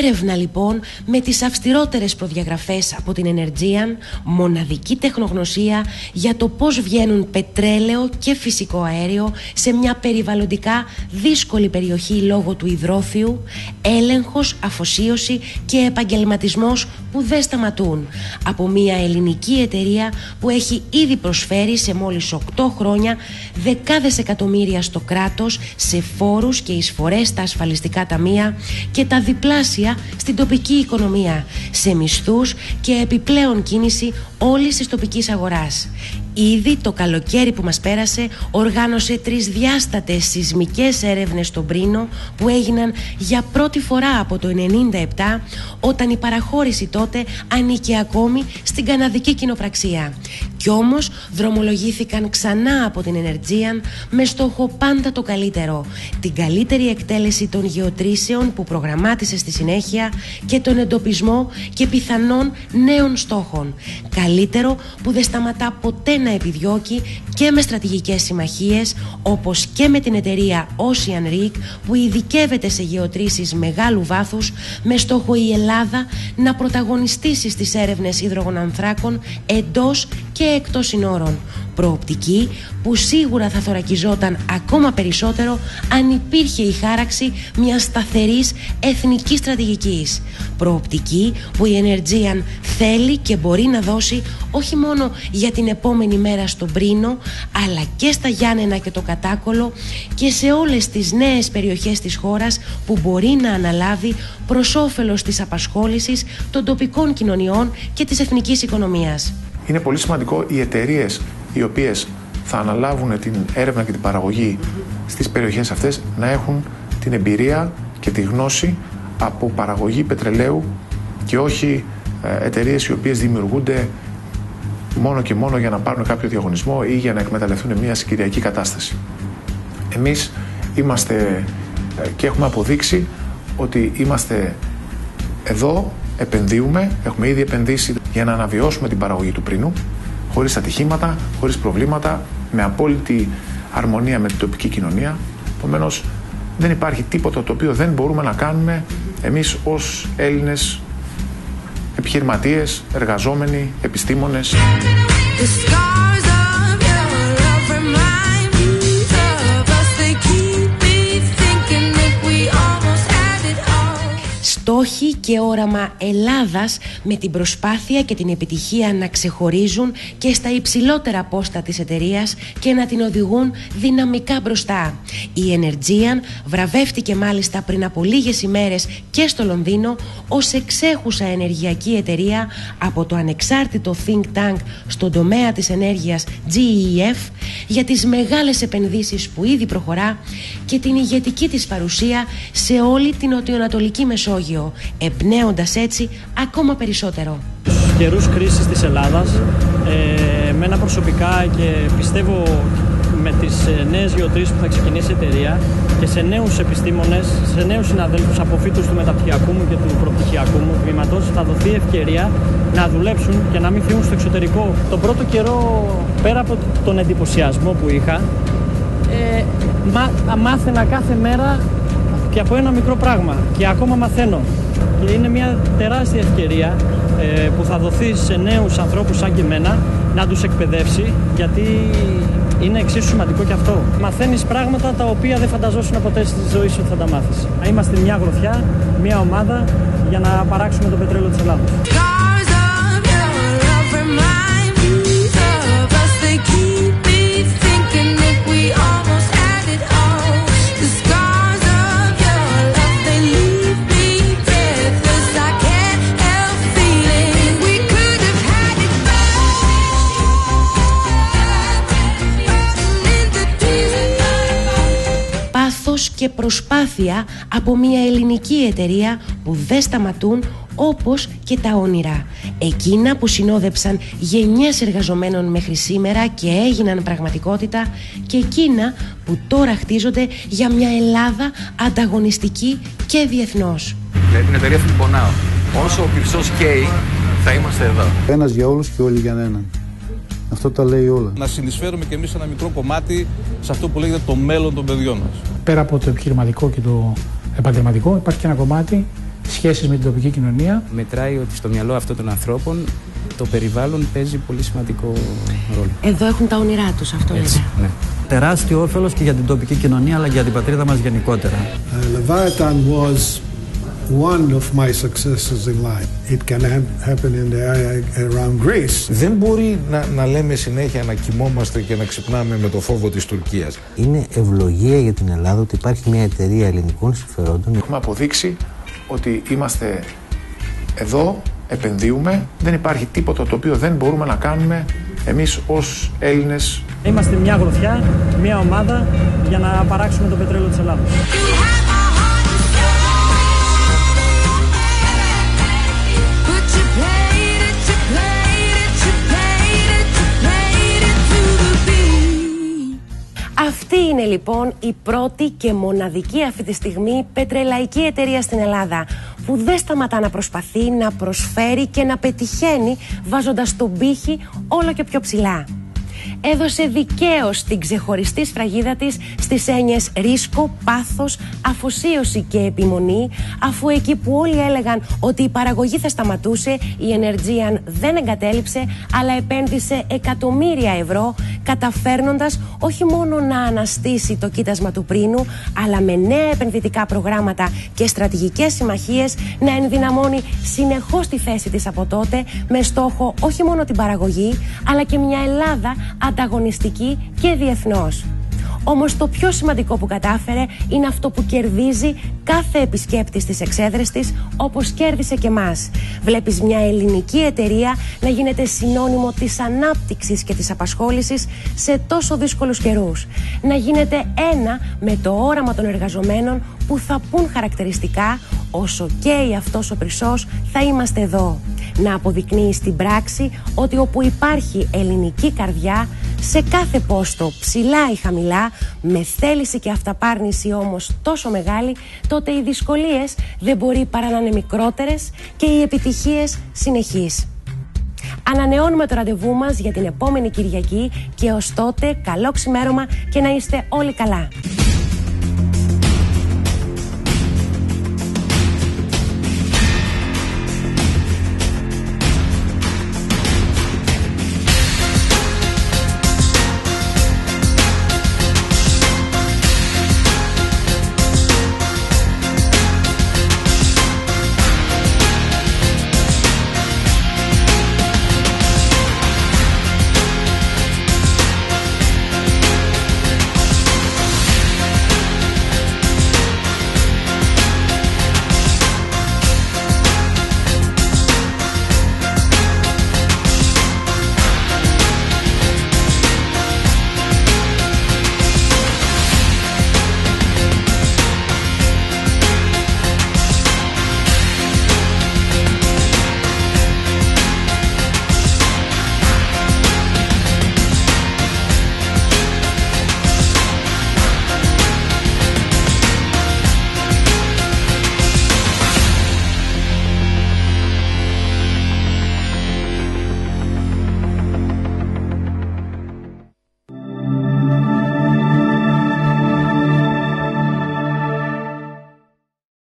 Έρευνα λοιπόν με τις αυστηρότερες προδιαγραφές από την Energean, μοναδική τεχνογνωσία για το πώς βγαίνουν πετρέλαιο και φυσικό αέριο σε μια περιβαλλοντικά δύσκολη περιοχή λόγω του υδρόθιου, έλεγχος, αφοσίωση και επαγγελματισμός που δεν σταματούν. Από μια ελληνική εταιρεία που έχει ήδη προσφέρει σε μόλις 8 χρόνια δεκάδες εκατομμύρια στο κράτος σε φόρους και εισφορές στα ασφαλιστικά ταμεία και τα διπλάσια στην τοπική οικονομία, σε μισθούς και επιπλέον κίνηση όλης της τοπικής αγοράς. Ήδη το καλοκαίρι που μας πέρασε οργάνωσε 3 διάστατες σεισμικές έρευνες στον Πρίνο που έγιναν για πρώτη φορά από το 1997, όταν η παραχώρηση τότε ανήκε ακόμη στην καναδική κοινοπραξία. Κι όμως δρομολογήθηκαν ξανά από την Energean με στόχο πάντα το καλύτερο, την καλύτερη εκτέλεση των γεωτρήσεων που προγραμμάτισε στη συνέχεια και τον εντοπισμό και πιθανών νέων στόχων. Καλύτερο που δεν σταματά ποτέ να επιδιώκει και με στρατηγικές συμμαχίες, όπως και με την εταιρεία Ocean Rig που ειδικεύεται σε γεωτρήσεις μεγάλου βάθους, με στόχο η Ελλάδα να πρωταγωνιστήσει στις έρευνες υδρογονανθράκων εντός και εκτός συνόρων. Προοπτική που σίγουρα θα θωρακιζόταν ακόμα περισσότερο αν υπήρχε η χάραξη μιας σταθερής εθνικής στρατηγικής. Προοπτική που η Energean θέλει και μπορεί να δώσει όχι μόνο για την επόμενη μέρα στον Πρίνο, αλλά και στα Γιάννενα και το Κατάκολο και σε όλες τις νέες περιοχές της χώρας που μπορεί να αναλάβει προς όφελος της απασχόλησης των τοπικών κοινωνιών και της εθνικής οικονομίας. Είναι πολύ σημαντικό οι εταιρείες οι οποίες θα αναλάβουν την έρευνα και την παραγωγή στις περιοχές αυτές να έχουν την εμπειρία και τη γνώση από παραγωγή πετρελαίου και όχι εταιρείες οι οποίες δημιουργούνται μόνο και μόνο για να πάρουν κάποιο διαγωνισμό ή για να εκμεταλλευτούν μια συγκυριακή κατάσταση. Εμείς είμαστε και έχουμε αποδείξει ότι είμαστε εδώ, επενδύουμε, έχουμε ήδη επενδύσει για να αναβιώσουμε την παραγωγή του Πρίνου, χωρίς ατυχήματα, χωρίς προβλήματα, με απόλυτη αρμονία με την τοπική κοινωνία. Επομένως, δεν υπάρχει τίποτα το οποίο δεν μπορούμε να κάνουμε εμείς ως Έλληνες επιχειρηματίες, εργαζόμενοι, επιστήμονες. The scars of your love remind me of us. They keep me thinking that we almost had it all. Στόχοι και όραμα Ελλάδας με την προσπάθεια και την επιτυχία να ξεχωρίζουν και στα υψηλότερα πόστα της εταιρείας και να την οδηγούν δυναμικά μπροστά. Η Energean βραβεύτηκε μάλιστα πριν από λίγες ημέρες και στο Λονδίνο ως εξέχουσα ενεργειακή εταιρεία από το ανεξάρτητο think tank στον τομέα της ενέργειας GEF για τις μεγάλες επενδύσεις που ήδη προχωρά και την ηγετική της παρουσία σε όλη την νοτιοανατολική Μεσόγειο, εμπνέοντας έτσι ακόμα περισσότερο. Στους καιρούς κρίσης της Ελλάδας, εμένα προσωπικά και πιστεύω με τις νέες γεωτρήσεις που θα ξεκινήσει η εταιρεία και σε νέους επιστήμονες, σε νέους συναδέλφους από φοιτούς του μεταπτυχιακού μου και του προπτυχιακού μου τμήματος θα δοθεί ευκαιρία να δουλέψουν και να μην φύγουν στο εξωτερικό. Τον πρώτο καιρό, πέρα από τον εντυπωσιασμό που είχα, μάθαινα κάθε μέρα και από ένα μικρό πράγμα και ακόμα μαθαίνω. Και είναι μια τεράστια ευκαιρία που θα δοθεί σε νέους ανθρώπους σαν και εμένα να τους εκπαιδεύσει, γιατί είναι εξίσου σημαντικό και αυτό. Μαθαίνεις πράγματα τα οποία δεν φανταζόσουν ποτέ στη ζωή σου ότι θα τα μάθεις. Είμαστε μια γροθιά, μια ομάδα για να παράξουμε το πετρέλαιο της Ελλάδας. Και προσπάθεια από μια ελληνική εταιρεία που δεν σταματούν, όπως και τα όνειρα. Εκείνα που συνόδεψαν γενιές εργαζομένων μέχρι σήμερα και έγιναν πραγματικότητα και εκείνα που τώρα χτίζονται για μια Ελλάδα ανταγωνιστική και διεθνώς. Την εταιρεία αυτή πονάω. Όσο ο πυρσός καίει, θα είμαστε εδώ. Ένας για όλους και όλοι για έναν. Αυτό τα λέει όλα. Να συνεισφέρουμε κι εμείς ένα μικρό κομμάτι σε αυτό που λέγεται το μέλλον των παιδιών μας. Πέρα από το επιχειρηματικό και το επαγγελματικό, υπάρχει και ένα κομμάτι σχέσεις με την τοπική κοινωνία. Μετράει ότι στο μυαλό αυτών των ανθρώπων το περιβάλλον παίζει πολύ σημαντικό ρόλο. Εδώ έχουν τα όνειρά τους, αυτό έτσι, ναι. Τεράστιο όφελος και για την τοπική κοινωνία αλλά και για την πατρίδα μας γενικότερα. Leviathan was one of my successes in life. It can happen in the area around Greece. Δεν μπορεί να λέμε συνέχεια να κοιμόμαστε και να ξυπνάμε με το φόβο της Τουρκίας. Είναι ευλογία για την Ελλάδα ότι υπάρχει μια εταιρεία ελληνικών συμφερόντων. Έχουμε αποδείξει ότι είμαστε εδώ, επενδύουμε, δεν υπάρχει τίποτα το οποίο δεν μπορούμε να κάνουμε εμείς ως Έλληνες. Είμαστε μια γροθιά, μια ομάδα για να παράξουμε το πετρέλαιο της Ελλάδας. Αυτή είναι λοιπόν η πρώτη και μοναδική αυτή τη στιγμή πετρελαϊκή εταιρεία στην Ελλάδα που δεν σταματά να προσπαθεί, να προσφέρει και να πετυχαίνει βάζοντας τον πύχη όλο και πιο ψηλά. Έδωσε δικαίως την ξεχωριστή σφραγίδα της στις έννοιες ρίσκο, πάθος, αφοσίωση και επιμονή, αφού εκεί που όλοι έλεγαν ότι η παραγωγή θα σταματούσε, η Energean δεν εγκατέλειψε, αλλά επένδυσε εκατομμύρια ευρώ, καταφέρνοντας όχι μόνο να αναστήσει το κοίτασμα του πρίνου, αλλά με νέα επενδυτικά προγράμματα και στρατηγικές συμμαχίες να ενδυναμώνει συνεχώς τη θέση της από τότε, με στόχο όχι μόνο την παραγωγή, αλλά και μια Ελλάδα ανταγωνιστική και διεθνώς. Όμως το πιο σημαντικό που κατάφερε είναι αυτό που κερδίζει κάθε επισκέπτη στις εξέδρες της, όπως κέρδισε και μας. Βλέπεις μια ελληνική εταιρεία να γίνεται συνώνυμο της ανάπτυξης και της απασχόλησης σε τόσο δύσκολους καιρούς. Να γίνεται ένα με το όραμα των εργαζομένων που θα πουν χαρακτηριστικά όσο καίει αυτός ο πυρσός θα είμαστε εδώ. Να αποδεικνύει στην πράξη ότι όπου υπάρχει ελληνική καρδιά, σε κάθε πόστο ψηλά ή χαμηλά, με θέληση και αυταπάρνηση όμως τόσο μεγάλη, τότε οι δυσκολίες δεν μπορεί παρά να είναι μικρότερες και οι επιτυχίες συνεχείς. Ανανεώνουμε το ραντεβού μας για την επόμενη Κυριακή και ως τότε καλό ξημέρωμα και να είστε όλοι καλά.